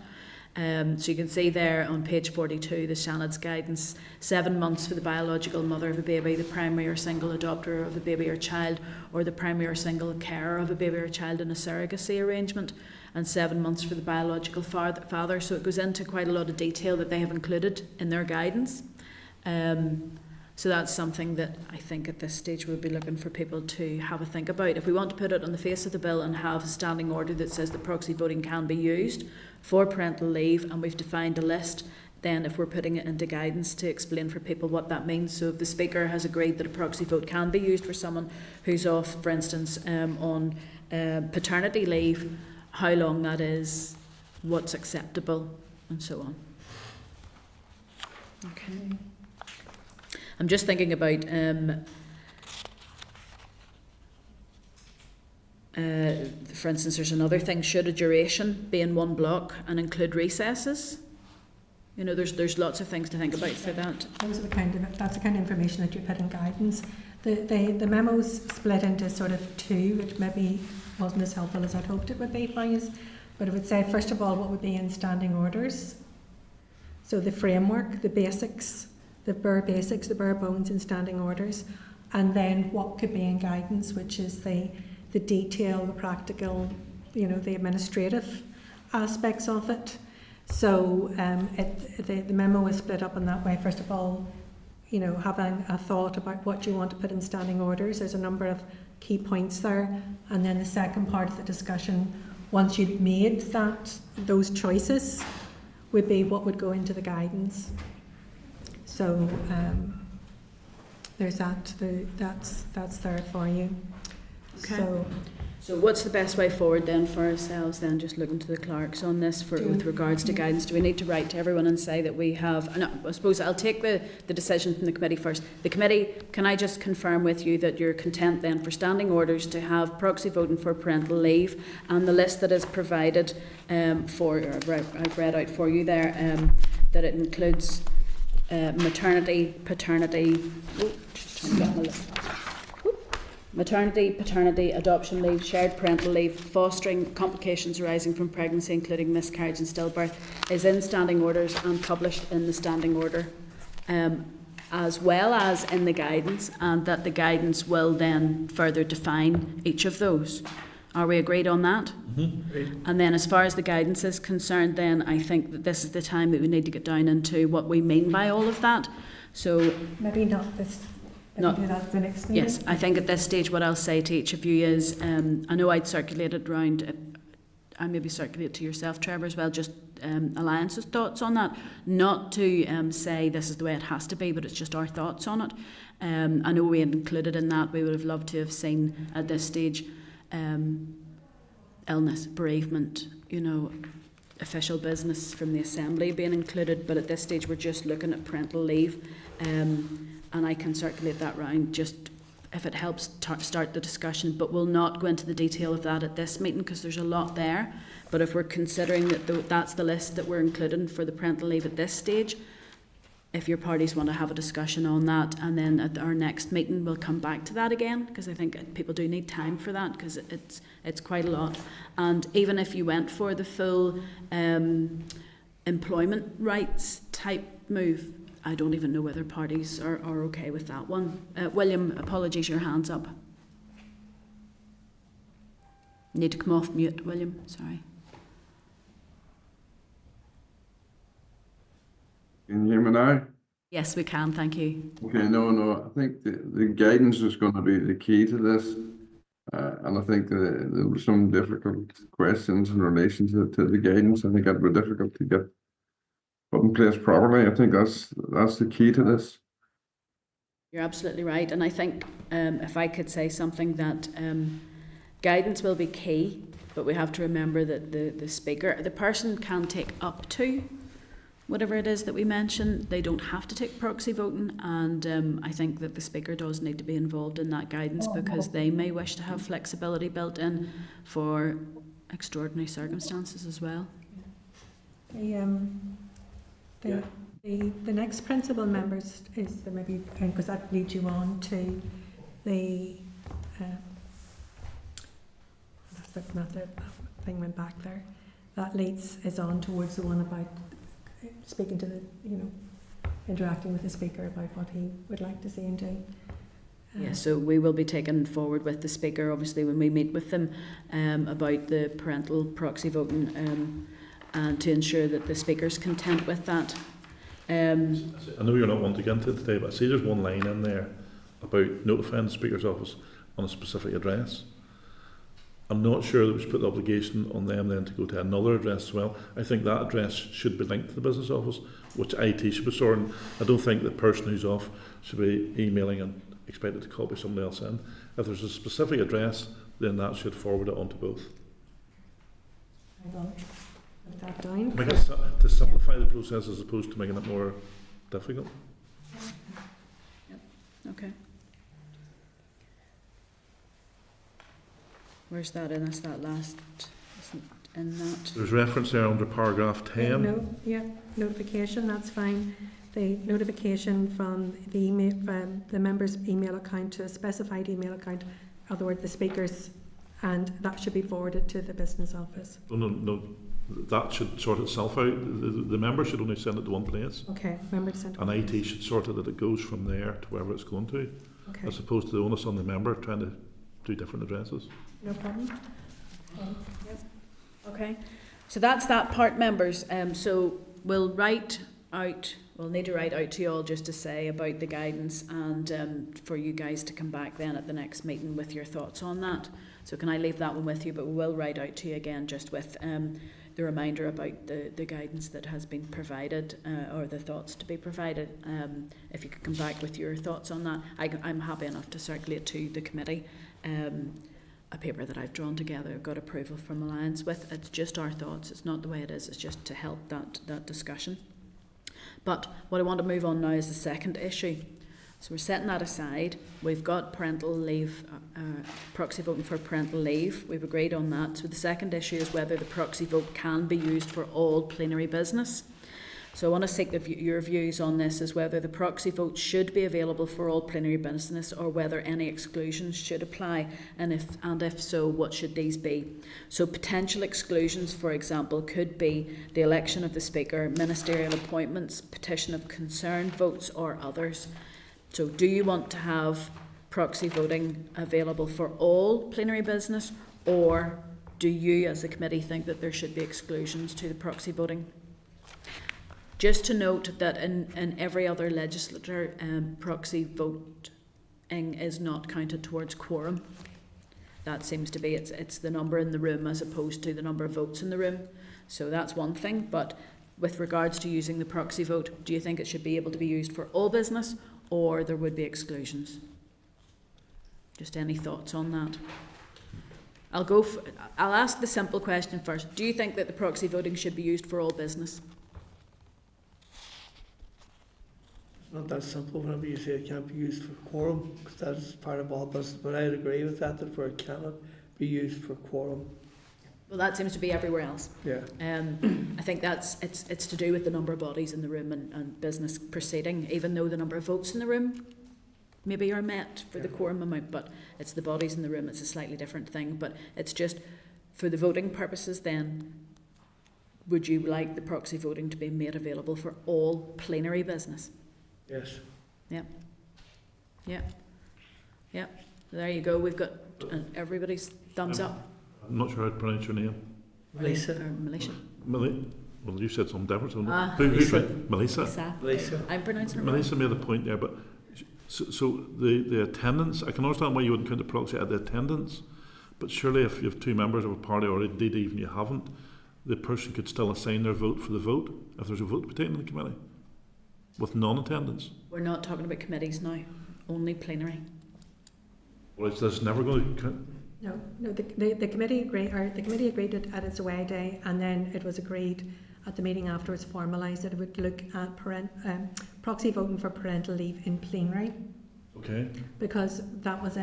[SPEAKER 1] So you can see there on page 42, the Shannon's guidance, 7 months for the biological mother of a baby, the primary or single adopter of a baby or child, or the primary or single carer of a baby or child in a surrogacy arrangement, and 7 months for the biological father. So it goes into quite a lot of detail that they have included in their guidance. So that's something that I think at this stage we'll be looking for people to have a think about. If we want to put it on the face of the bill and have a standing order that says that proxy voting can be used for parental leave, and we've defined a list, then if we're putting it into guidance to explain for people what that means. So if the Speaker has agreed that a proxy vote can be used for someone who's off, for instance, on paternity leave, how long that is, what's acceptable, and so on. Okay. I'm just thinking about for instance, there's another thing, should a duration be in one block and include recesses? You know, there's lots of things to think about for that.
[SPEAKER 2] Those are that's the kind of information that you put in guidance. The memo's split into sort of two, which maybe wasn't as helpful as I'd hoped it would be for you. But it would say, first of all, what would be in standing orders. So the framework, the basics, the bare basics, the bare bones in standing orders, and then what could be in guidance, which is the detail, the practical, you know, the administrative aspects of it. So the memo is split up in that way. First of all, you know, having a thought about what you want to put in standing orders. There's a number of key points there, and then the second part of the discussion, once you've made those choices, would be what would go into the guidance. So there's that. That's there for you.
[SPEAKER 1] Okay. So what's the best way forward then for ourselves then, just looking to the clerks on this with regards to guidance? Do we need to write to everyone and say that we have, and I suppose I'll take the decision from the committee first. The committee, can I just confirm with you that you're content then for standing orders to have proxy voting for parental leave, and the list that is provided I've read out for you there, that it includes maternity, paternity, maternity, paternity, adoption leave, shared parental leave, fostering, complications arising from pregnancy, including miscarriage and stillbirth, is in standing orders and published in the standing order, as well as in the guidance, and that the guidance will then further define each of those. Are we agreed on that? Mm-hmm. And then as far as the guidance is concerned, then I think that this is the time that we need to get down into what we mean by all of that. So
[SPEAKER 2] maybe not this. Not, do that the next meeting?
[SPEAKER 1] Yes, I think at this stage what I'll say to each of you is, I know I'd circulated around, I maybe circulate to yourself, Trevor, as well, just Alliance's thoughts on that. Not to say this is the way it has to be, but it's just our thoughts on it. I know we had included in that, we would have loved to have seen at this stage illness, bereavement, you know, official business from the Assembly being included, but at this stage we're just looking at parental leave. And I can circulate that round just if it helps start the discussion, but we'll not go into the detail of that at this meeting because there's a lot there. But if we're considering that that's the list that we're including for the parental leave at this stage, if your parties want to have a discussion on that, and then at our next meeting we'll come back to that again, because I think people do need time for that, because it's quite a lot. And even if you went for the full employment rights type move, I don't even know whether parties are okay with that one. William, apologies, your hand's up. Need to come off mute, William, sorry.
[SPEAKER 10] Can you hear me now?
[SPEAKER 1] Yes, we can, thank you.
[SPEAKER 10] Okay, no, I think the guidance is going to be the key to this. And I think there were some difficult questions in relation to the guidance. I think it would be difficult to get put in place properly. I think that's the key to this.
[SPEAKER 1] You're absolutely right, and I think if I could say something, that guidance will be key, but we have to remember that the person can take up to whatever it is that we mentioned. They don't have to take proxy voting, and I think that the speaker does need to be involved in that guidance, because they may wish to have flexibility built in for extraordinary circumstances as well.
[SPEAKER 2] The next principal members is maybe, because that leads you on to the not the thing went back there. That is on towards the one about speaking to the, interacting with the speaker about what he would like to see and do.
[SPEAKER 1] Yeah, so we will be taking forward with the speaker, obviously, when we meet with them, about the parental proxy voting, and to ensure that the speaker's content with that.
[SPEAKER 3] I know you're not wanting to get into it today, but I see there's one line in there about notifying the Speaker's office on a specific address. I'm not sure that we should put the obligation on them then to go to another address as well. I think that address should be linked to the business office, which IT should be sorting. I don't think the person who's off should be emailing and expected to copy somebody else in. If there's a specific address, then that should forward it onto both.
[SPEAKER 2] I will put that down.
[SPEAKER 3] Make it to simplify the process as opposed to making it more difficult.
[SPEAKER 1] Yep. Okay. Where's that in? Is that last? Isn't in that?
[SPEAKER 3] There's reference there under paragraph 10.
[SPEAKER 2] Notification, that's fine. The notification from the email, from the member's email account to a specified email account, in other words, the speaker's, and that should be forwarded to the business office.
[SPEAKER 3] No, that should sort itself out. The member should only send it to one place.
[SPEAKER 2] Okay, member to send it.
[SPEAKER 3] And IT should sort it that it goes from there to wherever it's going to,
[SPEAKER 2] okay,
[SPEAKER 3] as opposed to the onus on the member trying to do different addresses.
[SPEAKER 2] no problem.
[SPEAKER 1] Yep. Okay, so that's that part, members. So we'll need to write out to you all just to say about the guidance, and for you guys to come back then at the next meeting with your thoughts on that. So can I leave that one with you, but we will write out to you again just with the reminder about the guidance that has been provided, or the thoughts to be provided. If you could come back with your thoughts on that. I'm happy enough to circulate to the committee a paper that I've drawn together. I've got approval from Alliance with. It's just our thoughts. It's not the way it is. It's just to help that discussion. But what I want to move on now is the second issue. So we're setting that aside. We've got parental leave, proxy voting for parental leave. We've agreed on that. So the second issue is whether the proxy vote can be used for all plenary business. So I want to seek your views on this, as whether the proxy vote should be available for all plenary business, or whether any exclusions should apply, and if so, what should these be? So potential exclusions, for example, could be the election of the Speaker, ministerial appointments, petition of concern votes, or others. So do you want to have proxy voting available for all plenary business, or do you as a committee think that there should be exclusions to the proxy voting? Just to note that in every other legislature, proxy voting is not counted towards quorum. That seems to be, it's the number in the room as opposed to the number of votes in the room. So that's one thing. But with regards to using the proxy vote, do you think it should be able to be used for all business, or there would be exclusions? Just any thoughts on that? I'll ask the simple question first. Do you think that the proxy voting should be used for all business?
[SPEAKER 6] Not that simple whenever you say it can't be used for quorum, because that's part of all business, but I'd agree with that where it cannot be used for quorum.
[SPEAKER 1] Well, that seems to be everywhere else.
[SPEAKER 6] Yeah.
[SPEAKER 1] I think it's to do with the number of bodies in the room and business proceeding, even though the number of votes in the room maybe are met for the quorum amount, but it's the bodies in the room, it's a slightly different thing. But it's just for the voting purposes then, would you like the proxy voting to be made available for all plenary business?
[SPEAKER 6] Yes.
[SPEAKER 1] Yeah. There you go. We've got everybody's thumbs up.
[SPEAKER 3] I'm not sure how to pronounce your name.
[SPEAKER 6] Melissa.
[SPEAKER 1] Melissa.
[SPEAKER 3] Well, you said something different. So
[SPEAKER 6] Melissa.
[SPEAKER 3] Right? Melissa.
[SPEAKER 6] Melissa.
[SPEAKER 1] I'm pronouncing it wrong.
[SPEAKER 3] Melissa made a point there, but so the attendance, I can understand why you wouldn't count the proxy at the attendance, but surely if you have two members of a party, or indeed even you haven't, the person could still assign their vote for the vote if there's a vote to be taken in the committee with non-attendance.
[SPEAKER 1] We're not talking about committees now. only plenary.
[SPEAKER 3] Well, is this never going to...
[SPEAKER 2] No, the committee agreed, or the committee agreed it at its away day, and then it was agreed at the meeting afterwards, formalised, that it would look at proxy voting for parental leave in plenary.
[SPEAKER 3] Okay.
[SPEAKER 2] Because that was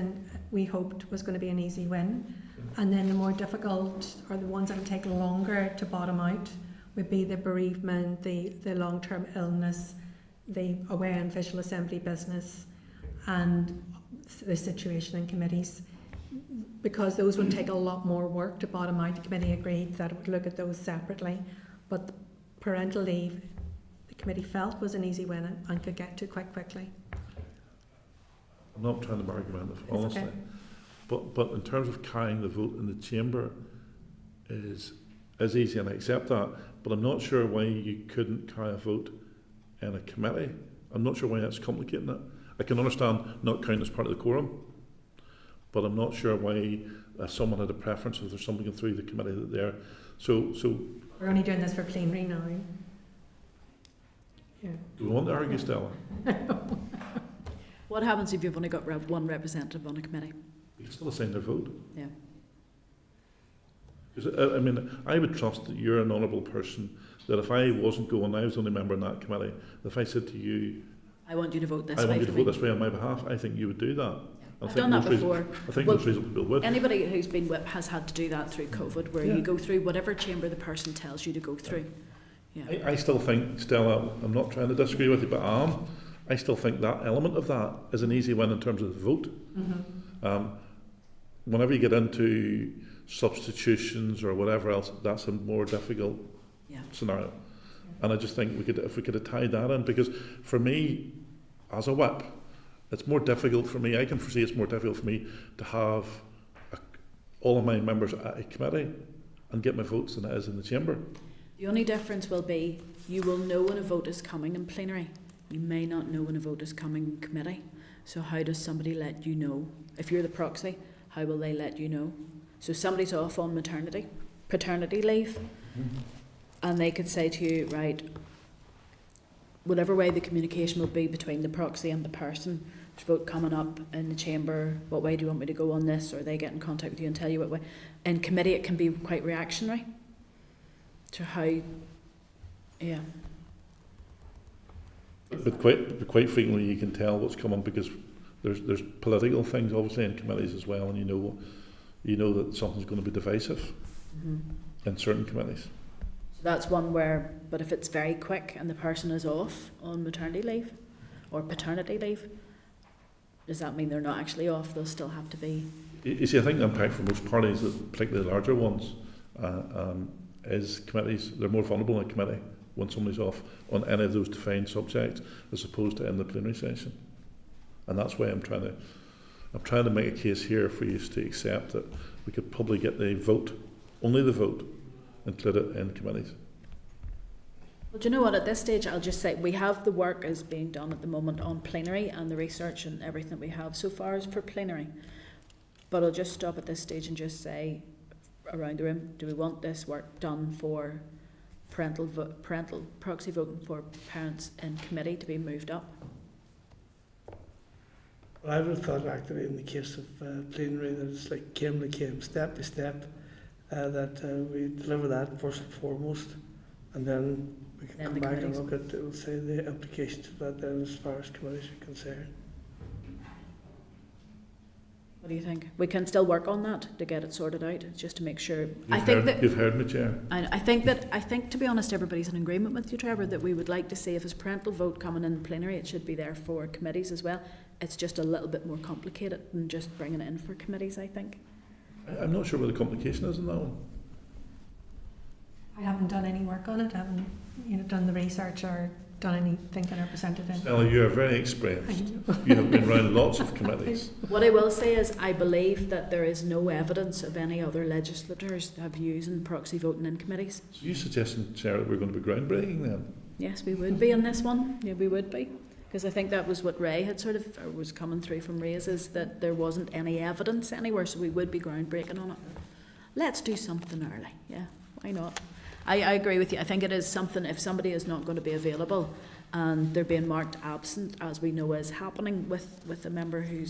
[SPEAKER 2] we hoped was going to be an easy win. And then the more difficult, or the ones that would take longer to bottom out, would be the bereavement, the long-term illness, the away and official assembly business, and the situation in committees. Because those would take a lot more work to bottom out, the committee agreed that it would look at those separately. But the parental leave, the committee felt was an easy win and could get to quite quickly.
[SPEAKER 3] I'm not trying to be argumentative, honestly.
[SPEAKER 2] Okay.
[SPEAKER 3] But in terms of carrying the vote in the chamber is easy, and I accept that. But I'm not sure why you couldn't carry a vote in a committee. I'm not sure why that's complicating it. I can understand not counting as part of the quorum, but I'm not sure why someone had a preference if there's something through the committee that they're so.
[SPEAKER 2] We're only doing this for plenary now. Yeah.
[SPEAKER 3] Do we want to argue, Stella?
[SPEAKER 1] What happens if you've only got one representative on a committee?
[SPEAKER 3] You can still assign their vote.
[SPEAKER 1] Yeah.
[SPEAKER 3] Because I mean, I would trust that you're an honourable person, that if I wasn't going, I was the only member in that committee, if I said to you,
[SPEAKER 1] I want you to vote this
[SPEAKER 3] I
[SPEAKER 1] way.
[SPEAKER 3] want you
[SPEAKER 1] for
[SPEAKER 3] to
[SPEAKER 1] me.
[SPEAKER 3] vote this way on my behalf, I think you would do that.
[SPEAKER 1] I've done that before.
[SPEAKER 3] I think
[SPEAKER 1] Well,
[SPEAKER 3] most reasonable people would.
[SPEAKER 1] Anybody who's been whipped has had to do that through COVID, where
[SPEAKER 3] Yeah.
[SPEAKER 1] you go through whatever chamber the person tells you to go through. Yeah.
[SPEAKER 3] I still think, Stella, I'm not trying to disagree with you, but I still think that element of that is an easy win in terms of the vote.
[SPEAKER 2] Mm-hmm.
[SPEAKER 3] Whenever you get into substitutions or whatever else, that's a more difficult scenario. And I just think if we could have tied that in, because for me, as a whip, it's more difficult for me. I can foresee it's more difficult for me to have all of my members at a committee and get my votes than it is in the chamber.
[SPEAKER 1] The only difference will be you will know when a vote is coming in plenary. You may not know when a vote is coming in committee. So how does somebody let you know? If you're the proxy, how will they let you know? So somebody's off on paternity leave, and they could say to you, right, whatever way the communication will be between the proxy and the person, there's a vote coming up in the chamber, what way do you want me to go on this? Or they get in contact with you and tell you what way. In committee it can be quite reactionary to how, yeah.
[SPEAKER 3] But quite frequently you can tell what's coming, because there's political things obviously in committees as well, and you know that something's going to be divisive in certain committees.
[SPEAKER 1] So that's one where, but if it's very quick and the person is off on maternity leave or paternity leave, does that mean they're not actually off? They'll still have to be.
[SPEAKER 3] You see, I think the impact for most parties, particularly the larger ones, is committees. They're more vulnerable in a committee when somebody's off on any of those defined subjects, as opposed to in the plenary session. And that's why I'm trying to make a case here for you to accept that we could probably get the vote, only the vote, included in committees.
[SPEAKER 1] Well, do you know what, at this stage I'll just say we have the work is being done at the moment on plenary, and the research and everything that we have so far is for plenary. But I'll just stop at this stage and just say around the room, do we want this work done for parental proxy voting for parents in committee to be moved up?
[SPEAKER 6] Well, I would have thought actually in the case of plenary that it's like came step by step, that we deliver that first and foremost, and then we can come back and look at, we'll say, the implications of that then as far as committees are concerned.
[SPEAKER 1] What do you think? We can still work on that to get it sorted out, just to make sure.
[SPEAKER 3] You've heard me, Chair.
[SPEAKER 1] I think to be honest, everybody's in agreement with you, Trevor, that we would like to see if there's parental vote coming in plenary, it should be there for committees as well. It's just a little bit more complicated than just bringing it in for committees, I think.
[SPEAKER 3] I'm not sure what the complication is in that one.
[SPEAKER 2] I haven't done any work on it. I haven't done the research or done any thinking or presented it.
[SPEAKER 3] Stella, you are very experienced. You have been around lots of committees.
[SPEAKER 1] What I will say is I believe that there is no evidence of any other legislators that have used proxy voting in committees.
[SPEAKER 3] So you suggesting, Chair, that we're going to be groundbreaking then?
[SPEAKER 1] Yes, we would be in this one. Yeah, we would be. Because I think that was what Ray had was coming through from Ray's, is that there wasn't any evidence anywhere, so we would be groundbreaking on it. Let's do something early. Yeah, why not? I agree with you. I think it is something, if somebody is not going to be available, and they're being marked absent, as we know is happening with a member who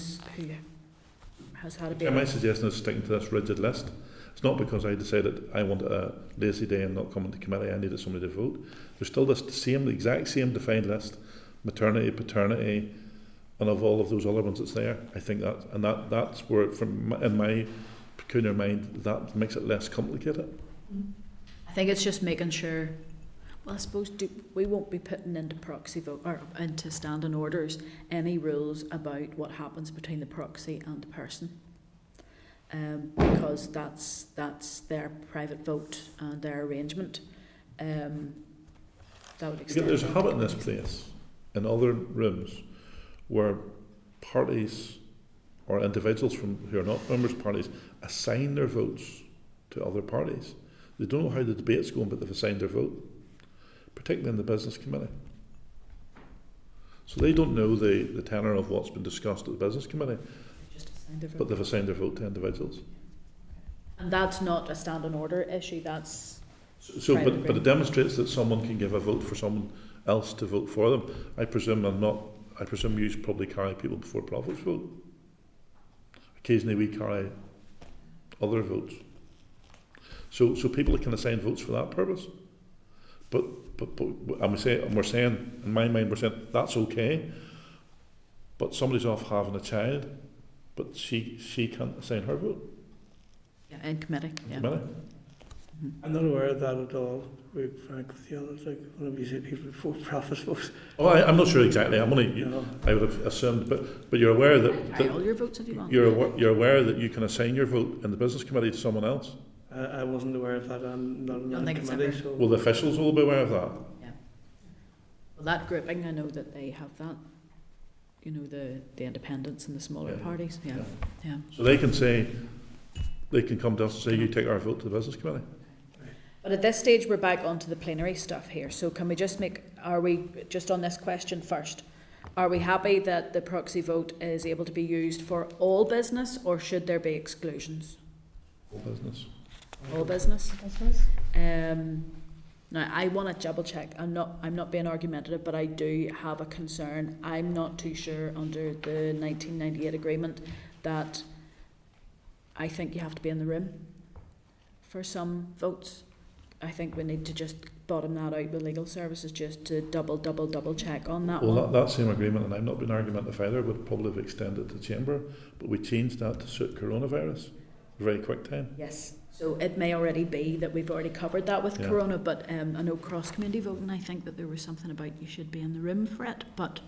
[SPEAKER 1] has had a baby.
[SPEAKER 3] My suggestion is sticking to this rigid list. It's not because I decided I wanted a lazy day and not coming to committee, I needed somebody to vote. There's still this the exact same defined list, maternity, paternity, and of all of those other ones that's there. I think that's where, in my peculiar mind, that makes it less complicated.
[SPEAKER 1] I think it's just making sure, well, I suppose we won't be putting into proxy vote or into standing orders any rules about what happens between the proxy and the person, because that's their private vote and their arrangement. That would extend.
[SPEAKER 3] There's a habit in this place, in other rooms, where parties or individuals who are not members of parties assign their votes to other parties. They don't know how the debate's going, but they've assigned their vote, particularly in the business committee. So they don't know the tenor of what's been discussed at the business committee, but they've assigned their vote to individuals.
[SPEAKER 1] And that's not a standing order issue, that's...
[SPEAKER 3] But it demonstrates that someone can give a vote for someone else to vote for them. I presume you probably carry people before profits vote. Occasionally we carry other votes. So people can assign votes for that purpose. But we're saying, in my mind, we're saying that's okay. But somebody's off having a child, but she can't assign her vote.
[SPEAKER 1] Yeah, in committee. Yeah.
[SPEAKER 3] Committee.
[SPEAKER 6] I'm not aware of that at all, to be frank with the others. Like, whenever you say people before profits vote.
[SPEAKER 3] Oh, I'm not sure exactly. I would have assumed, but you're aware that
[SPEAKER 1] all your votes if you want.
[SPEAKER 3] You're aware that you can assign your vote in the business committee to someone else.
[SPEAKER 6] I wasn't aware of that. I'm not in the committee. So.
[SPEAKER 3] Well, the officials will be aware of that.
[SPEAKER 1] Yeah. Well, that grouping, I know that they have that. You know, the independents and the smaller parties. Yeah.
[SPEAKER 3] So they can come to us and say, you take our vote to the business committee.
[SPEAKER 1] But at this stage, we're back onto the plenary stuff here. So can we just are we just on this question first? Are we happy that the proxy vote is able to be used for all business, or should there be exclusions?
[SPEAKER 3] All business.
[SPEAKER 1] All business. Now I want to double check. I'm not being argumentative, but I do have a concern. I'm not too sure under the 1998 agreement that I think you have to be in the room for some votes. I think we need to just bottom that out with legal services, just to double check on that one.
[SPEAKER 3] Well, that same agreement, and I'm not being argumentative either, would probably have extended to chamber, but we changed that to suit coronavirus. Very quick time.
[SPEAKER 1] Yes. So it may already be that we've already covered that with corona, but I know cross-community voting, I think that there was something about you should be in the room for it, but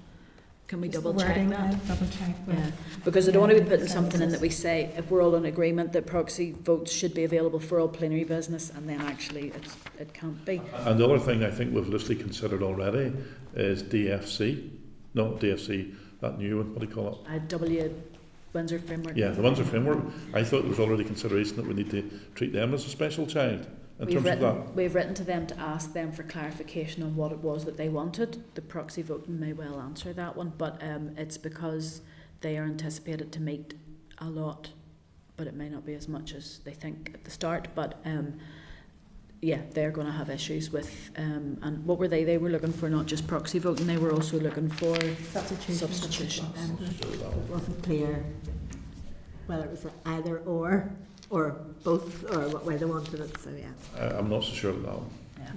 [SPEAKER 1] can we double check that?
[SPEAKER 2] Double check.
[SPEAKER 1] Yeah, because I don't want to be putting something in that we say, if we're all in agreement that proxy votes should be available for all plenary business, and then actually it can't be.
[SPEAKER 3] And the other thing I think we've loosely considered already is DFC. Not DFC, that new one, what do you call it?
[SPEAKER 1] Windsor Framework.
[SPEAKER 3] Yeah, the Windsor Framework. I thought there was already consideration that we need to treat them as a special child in terms of that.
[SPEAKER 1] We've written to them to ask them for clarification on what it was that they wanted. The proxy voting may well answer that one, but it's because they are anticipated to meet a lot, but it may not be as much as they think at the start. But yeah, they're going to have issues with, and what were they? They were looking for not just proxy voting, they were also looking for substitution.
[SPEAKER 4] It wasn't clear whether it was either or both, or what way they wanted it, so yeah.
[SPEAKER 3] I'm not so sure of that one.
[SPEAKER 1] Yeah.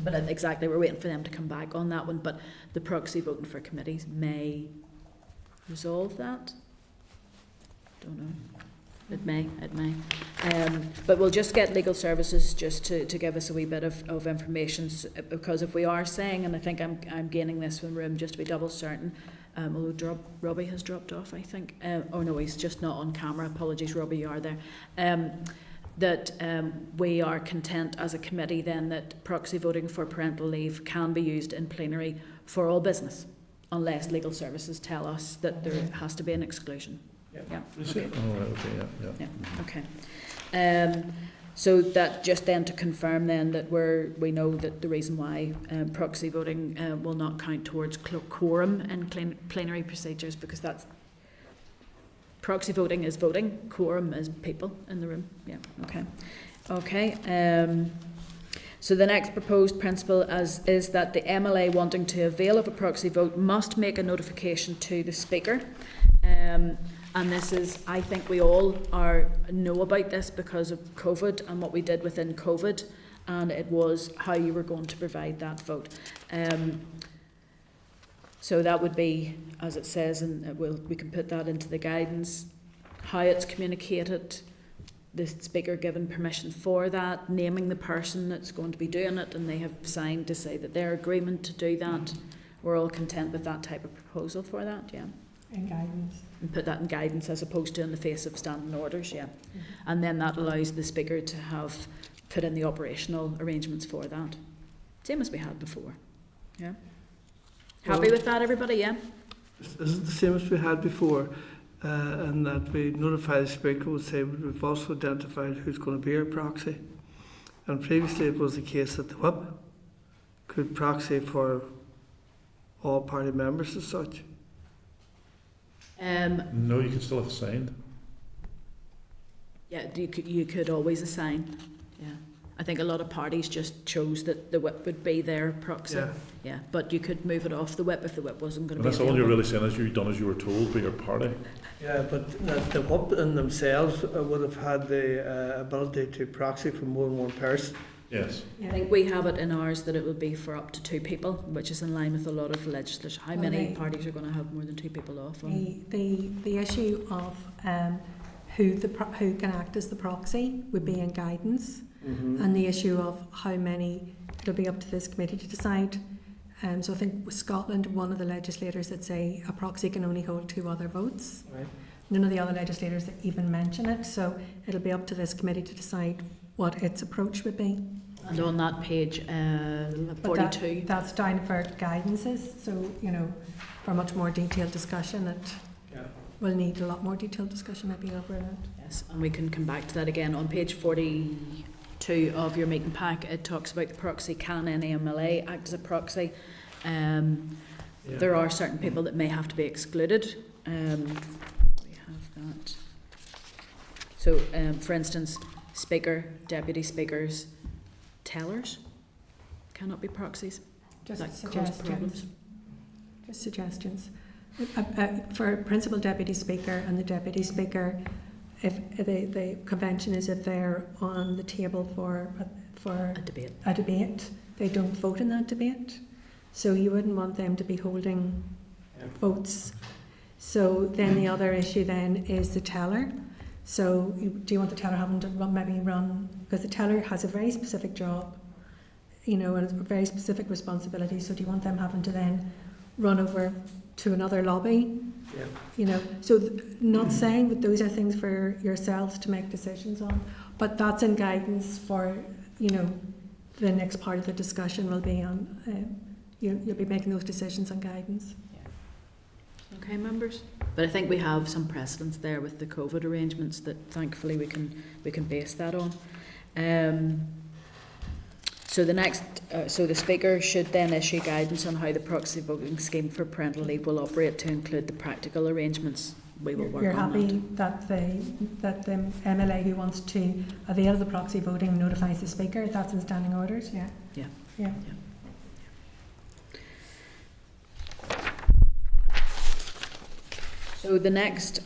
[SPEAKER 1] But exactly, we're waiting for them to come back on that one, but the proxy voting for committees may resolve that. Don't know. It may. But we'll just get legal services just to give us a wee bit of information, because if we are saying, and I think I'm gaining this from the room just to be double certain, although Robbie has dropped off, I think. Oh no, he's just not on camera. Apologies, Robbie, you are there. That we are content as a committee then that proxy voting for parental leave can be used in plenary for all business, unless legal services tell us that there has to be an exclusion. Yeah. Okay.
[SPEAKER 3] Oh, right, okay, yeah.
[SPEAKER 1] Okay. So that just then to confirm then that we know that the reason why proxy voting will not count towards quorum in plenary procedures, because that's proxy voting is voting, quorum is people in the room. Yeah. Okay. So the next proposed principle is that the MLA wanting to avail of a proxy vote must make a notification to the Speaker. And this is, I think we all know about this because of COVID and what we did within COVID, and it was how you were going to provide that vote. So that would be, as it says, and we can put that into the guidance, how it's communicated, the Speaker given permission for that, naming the person that's going to be doing it, and they have signed to say that their agreement to do that. We're all content with that type of proposal for that, yeah.
[SPEAKER 2] In guidance.
[SPEAKER 1] And put that in guidance as opposed to in the face of standing orders, yeah. And then that allows the Speaker to have put in the operational arrangements for that. Same as we had before, yeah. Happy with that, everybody, yeah?
[SPEAKER 6] This is the same as we had before, and that we notify the Speaker, would say we've also identified who's going to be our proxy. And previously it was the case that the whip could proxy for all party members as such.
[SPEAKER 3] No, you can still have signed.
[SPEAKER 1] Yeah, you could always assign, yeah. I think a lot of parties just chose that the whip would be their proxy. Yeah, but you could move it off the whip if the whip wasn't going to be
[SPEAKER 3] And that's all you're really saying is you've done as you were told by your party.
[SPEAKER 6] Yeah, but the whip in themselves would have had the ability to proxy for more than one person.
[SPEAKER 3] Yes.
[SPEAKER 1] I think we have it in ours that it would be for up to 2 people, which is in line with a lot of legislation. How many parties are going to have more than 2 people off on?
[SPEAKER 2] The issue of who can act as the proxy would be in guidance, and the issue of how many, it'll be up to this committee to decide. So I think with Scotland, one of the legislators that say a proxy can only hold 2 other votes.
[SPEAKER 6] Right.
[SPEAKER 2] None of the other legislators that even mention it, so it'll be up to this committee to decide what its approach would be.
[SPEAKER 1] And on that page 42.
[SPEAKER 2] That's down for guidances, so for much more detailed discussion, we'll need a lot more detailed discussion maybe over that.
[SPEAKER 1] Yes, and we can come back to that again. On page 42 of your meeting pack, it talks about the proxy. Can any MLA act as a proxy? There are certain people that may have to be excluded. We have that. So, for instance, Speaker, Deputy Speakers, tellers cannot be proxies.
[SPEAKER 2] Just
[SPEAKER 1] that
[SPEAKER 2] suggestions.
[SPEAKER 1] cause problems.
[SPEAKER 2] Just suggestions. For Principal Deputy Speaker and the Deputy Speaker, if the convention is if they're on the table for a debate, they don't vote in that debate. So you wouldn't want them to be holding votes. So then the other issue then is the teller. So do you want the teller having to run, because the teller has a very specific job, and a very specific responsibility. So do you want them having to then run over to another lobby? Yeah. So not saying that those are things for yourselves to make decisions on, but that's in guidance for, the next part of the discussion will be on, you'll be making those decisions on guidance.
[SPEAKER 1] Okay, members. But I think we have some precedents there with the COVID arrangements that thankfully we can base that on. So the Speaker should then issue guidance on how the proxy voting scheme for parental leave will operate to include the practical arrangements. We will work on that.
[SPEAKER 2] You're happy that the MLA who wants to avail of the proxy voting notifies the Speaker? That's in standing orders, yeah.
[SPEAKER 1] Yeah. So the next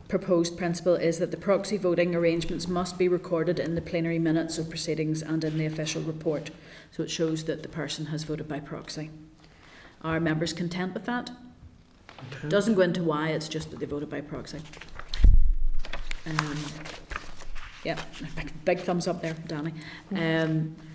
[SPEAKER 1] proposed principle is that the proxy voting arrangements must be recorded in the plenary minutes of proceedings and in the official report. So it shows that the person has voted by proxy. Are members content with that? Okay. Doesn't go into why, it's just that they voted by proxy. Yeah, big thumbs up there, Danny.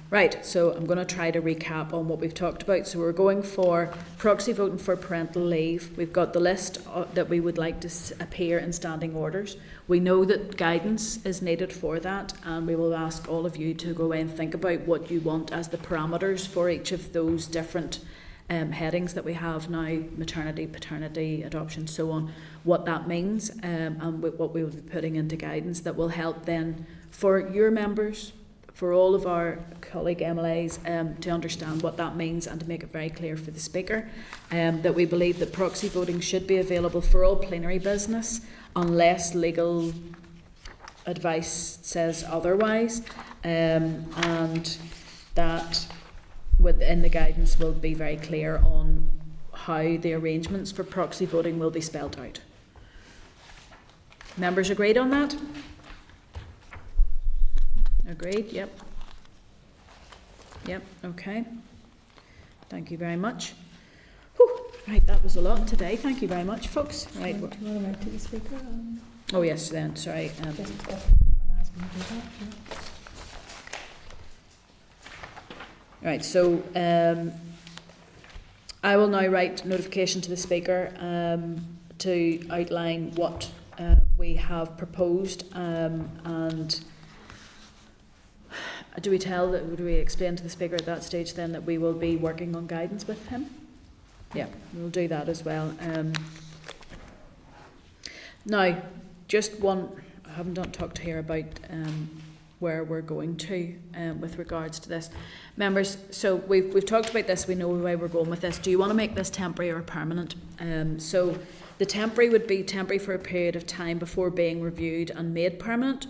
[SPEAKER 1] Right, so I'm going to try to recap on what we've talked about. So we're going for proxy voting for parental leave. We've got the list that we would like to appear in standing orders. We know that guidance is needed for that, and we will ask all of you to go away and think about what you want as the parameters for each of those different headings that we have now: maternity, paternity, adoption, so on, what that means, and what we will be putting into guidance that will help then for your members, for all of our colleague MLAs, to understand what that means and to make it very clear for the Speaker, that we believe that proxy voting should be available for all plenary business unless legal advice says otherwise, and that within the guidance will be very clear on how the arrangements for proxy voting will be spelled out. Members agreed on that? Agreed, yep. Yep, okay. Thank you very much. Whew, right, that was a lot today. Thank you very much, folks. Right.
[SPEAKER 2] Do you want to write to the speaker?
[SPEAKER 1] Oh yes, then, sorry. Right, so I will now write notification to the Speaker to outline what we have proposed, and do we explain to the Speaker at that stage then that we will be working on guidance with him? Yeah, we'll do that as well. Now, just one, I haven't talked here about where we're going to with regards to this. Members, so we've talked about this, we know where we're going with this. Do you want to make this temporary or permanent? So the temporary would be temporary for a period of time before being reviewed and made permanent,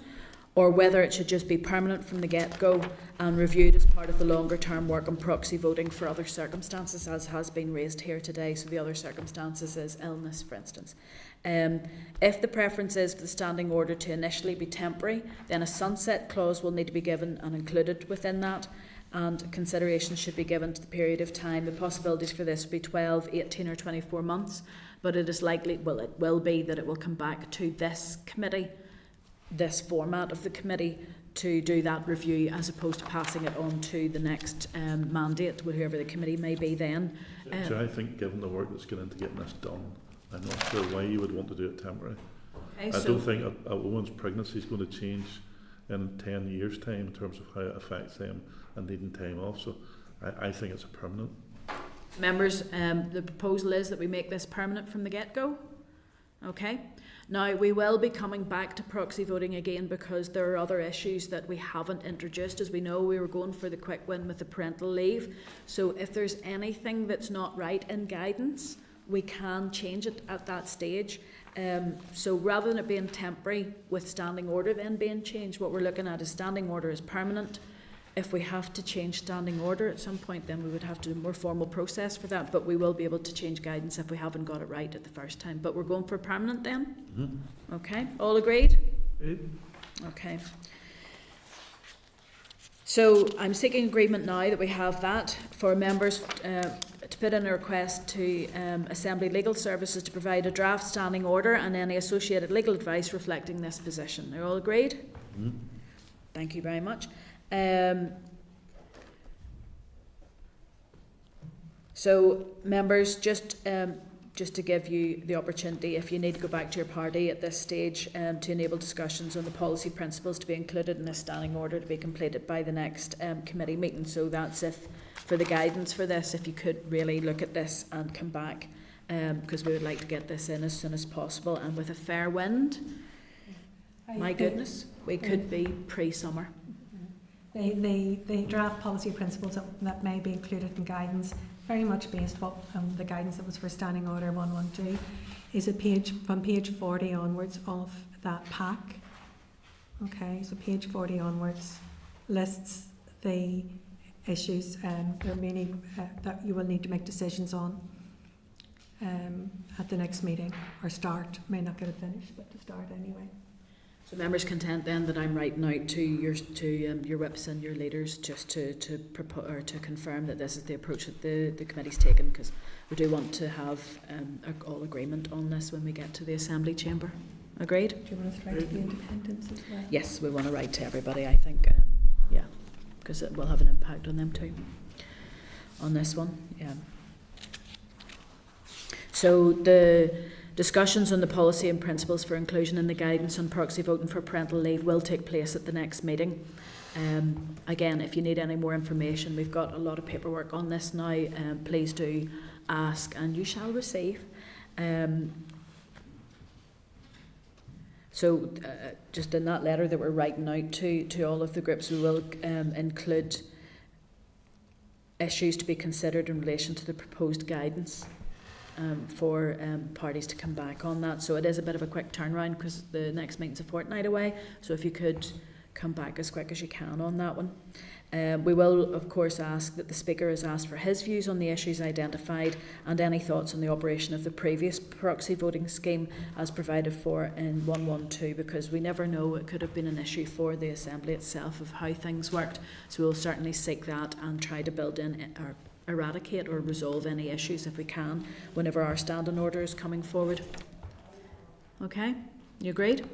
[SPEAKER 1] or whether it should just be permanent from the get-go and reviewed as part of the longer term work on proxy voting for other circumstances, as has been raised here today. So the other circumstances is illness, for instance. If the preference is for the standing order to initially be temporary, then a sunset clause will need to be given and included within that, and consideration should be given to the period of time. The possibilities for this would be 12, 18 or 24 months, but it is likely, well, it will be that it will come back to this committee, this format of the committee, to do that review, as opposed to passing it on to the next mandate, whoever the committee may be then.
[SPEAKER 3] So I think, given the work that's gone into getting this done, I'm not sure why you would want to do it temporary. Okay, I don't think a woman's pregnancy is going to change in 10 years' time in terms of how it affects them and needing time off. So I think it's a permanent.
[SPEAKER 1] Members, the proposal is that we make this permanent from the get-go. Okay. Now, we will be coming back to proxy voting again because there are other issues that we haven't introduced. As we know, we were going for the quick win with the parental leave. So if there's anything that's not right in guidance, we can change it at that stage. So rather than it being temporary with standing order then being changed, what we're looking at is standing order is permanent. If we have to change standing order at some point, then we would have to do a more formal process for that, but we will be able to change guidance if we haven't got it right at the first time. But we're going for permanent then? Mm-hmm. Okay, all agreed? Okay. So I'm seeking agreement now that we have that for members to put in a request to Assembly Legal Services to provide a draft standing order and any associated legal advice reflecting this position. Are all agreed? Mm-hmm. Thank you very much. So members, just to give you the opportunity, if you need to go back to your party at this stage to enable discussions on the policy principles to be included in this standing order to be completed by the next committee meeting. So that's if for the guidance for this, if you could really look at this and come back, because we would like to get this in as soon as possible, and with a fair wind, my goodness, we could be pre-summer.
[SPEAKER 2] The draft policy principles that may be included in guidance, very much based on the guidance that was for Standing Order 112, is from page 40 onwards of that pack. Okay, so page 40 onwards lists the issues remaining that you will need to make decisions on at the next meeting, or start. May not get it finished, but to start anyway.
[SPEAKER 1] So members content then that I'm writing out to your whips and your leaders just to confirm that this is the approach that the committee's taken, because we do want to have all agreement on this when we get to the Assembly Chamber. Agreed?
[SPEAKER 2] Do you want us to write to the independents as well?
[SPEAKER 1] Yes, we want to write to everybody, I think, yeah, because it will have an impact on them too, on this one, yeah. So the discussions on the policy and principles for inclusion in the guidance on proxy voting for parental leave will take place at the next meeting. Again, if you need any more information, we've got a lot of paperwork on this now. Please do ask and you shall receive. So just in that letter that we're writing out to all of the groups, we will include issues to be considered in relation to the proposed guidance. for parties to come back on that. So it is a bit of a quick turnaround because the next meeting's a fortnight away. So if you could come back as quick as you can on that one. We will, of course, ask that the Speaker is asked for his views on the issues identified and any thoughts on the operation of the previous proxy voting scheme as provided for in 112, because we never know, it could have been an issue for the Assembly itself of how things worked. So we'll certainly seek that and try to build in or eradicate or resolve any issues if we can whenever our standing order is coming forward. Okay, you agreed?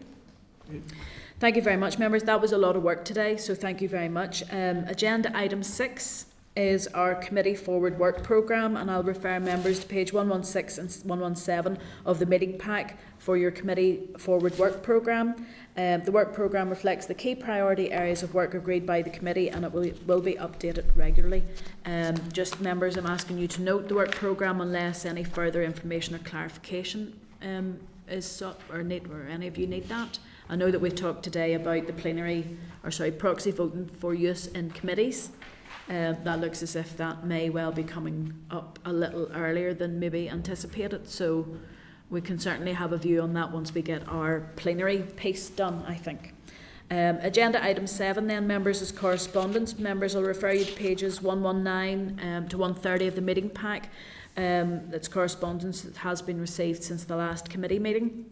[SPEAKER 1] Thank you very much, members. That was a lot of work today, so thank you very much. Agenda item 6 is our committee forward work programme, and I'll refer members to page 116 and 117 of the meeting pack for your committee forward work programme. The work programme reflects the key priority areas of work agreed by the committee, and it will be updated regularly. Just members, I'm asking you to note the work programme unless any further information or clarification is sought, or any of you need that. I know that we've talked today about the proxy voting for use in committees. That looks as if that may well be coming up a little earlier than maybe anticipated. So we can certainly have a view on that once we get our plenary piece done, I think. Agenda item 7 then, members, is correspondence. Members, I'll refer you to pages 119 to 130 of the meeting pack. That's correspondence that has been received since the last committee meeting.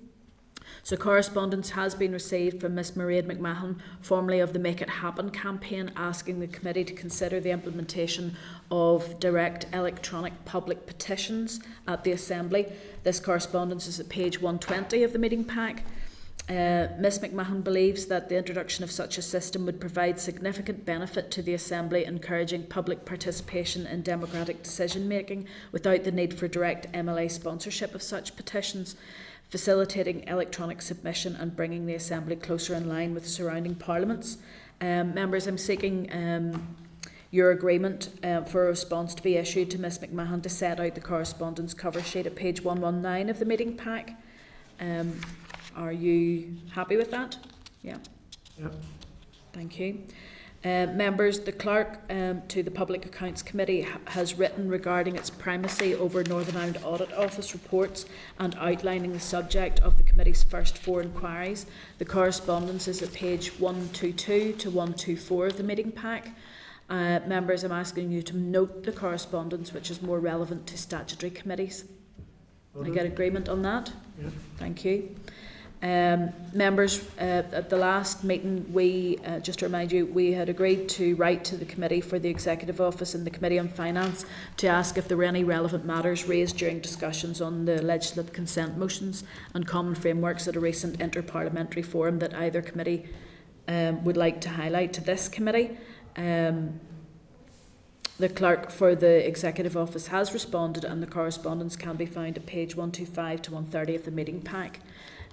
[SPEAKER 1] So correspondence has been received from Miss Mairead McMahon, formerly of the Make It Happen campaign, asking the committee to consider the implementation of direct electronic public petitions at the Assembly. This correspondence is at page 120 of the meeting pack. Ms McMahon believes that the introduction of such a system would provide significant benefit to the Assembly, encouraging public participation in democratic decision making without the need for direct MLA sponsorship of such petitions, facilitating electronic submission and bringing the Assembly closer in line with surrounding parliaments. Members, I'm seeking your agreement for a response to be issued to Ms McMahon to set out the correspondence cover sheet at page 119 of the meeting pack. Are you happy with that? Yeah.
[SPEAKER 6] Yep.
[SPEAKER 1] Thank you. Members, the clerk to the Public Accounts Committee has written regarding its primacy over Northern Ireland Audit Office reports and outlining the subject of the committee's first 4 inquiries. The correspondence is at page 122 to 124 of the meeting pack. Members, I'm asking you to note the correspondence which is more relevant to statutory committees. Can I get agreement on that?
[SPEAKER 6] Yeah.
[SPEAKER 1] Thank you. Members, at the last meeting, we, just to remind you, we had agreed to write to the Committee for the Executive Office and the Committee on Finance to ask if there were any relevant matters raised during discussions on the legislative consent motions and common frameworks at a recent inter-parliamentary forum that either committee would like to highlight to this committee. The clerk for the Executive Office has responded, and the correspondence can be found at page 125 to 130 of the meeting pack.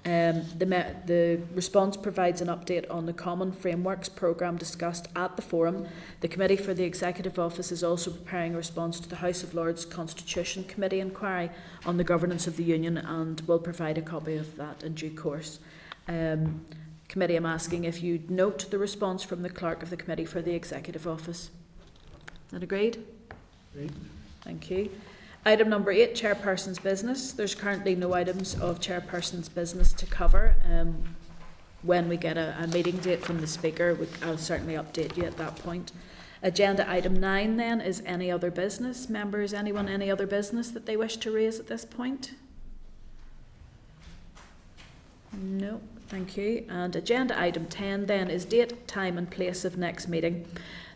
[SPEAKER 1] The response provides an update on the Common Frameworks programme discussed at the forum. The Committee for the Executive Office is also preparing a response to the House of Lords Constitution Committee inquiry on the governance of the Union, and will provide a copy of that in due course. Committee, I'm asking if you note the response from the Clerk of the Committee for the Executive Office. Is that agreed?
[SPEAKER 6] Agreed.
[SPEAKER 1] Thank you. Item number 8, Chairperson's Business. There's currently no items of Chairperson's Business to cover. When we get a meeting date from the Speaker, I'll certainly update you at that point. Agenda item 9 then is any other business. Members, anyone any other business that they wish to raise at this point? No, thank you. And agenda item 10 then is date, time and place of next meeting.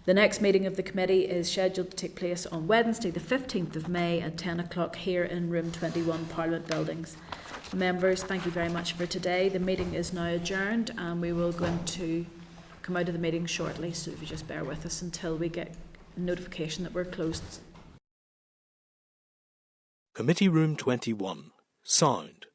[SPEAKER 1] The next meeting of the committee is scheduled to take place on Wednesday the 15th of May at 10 o'clock here in room 21 Parliament Buildings. Members, thank you very much for today. The meeting is now adjourned and we will go to come out of the meeting shortly, so if you just bear with us until we get notification that we're closed.
[SPEAKER 8] Committee Room 21. Sound.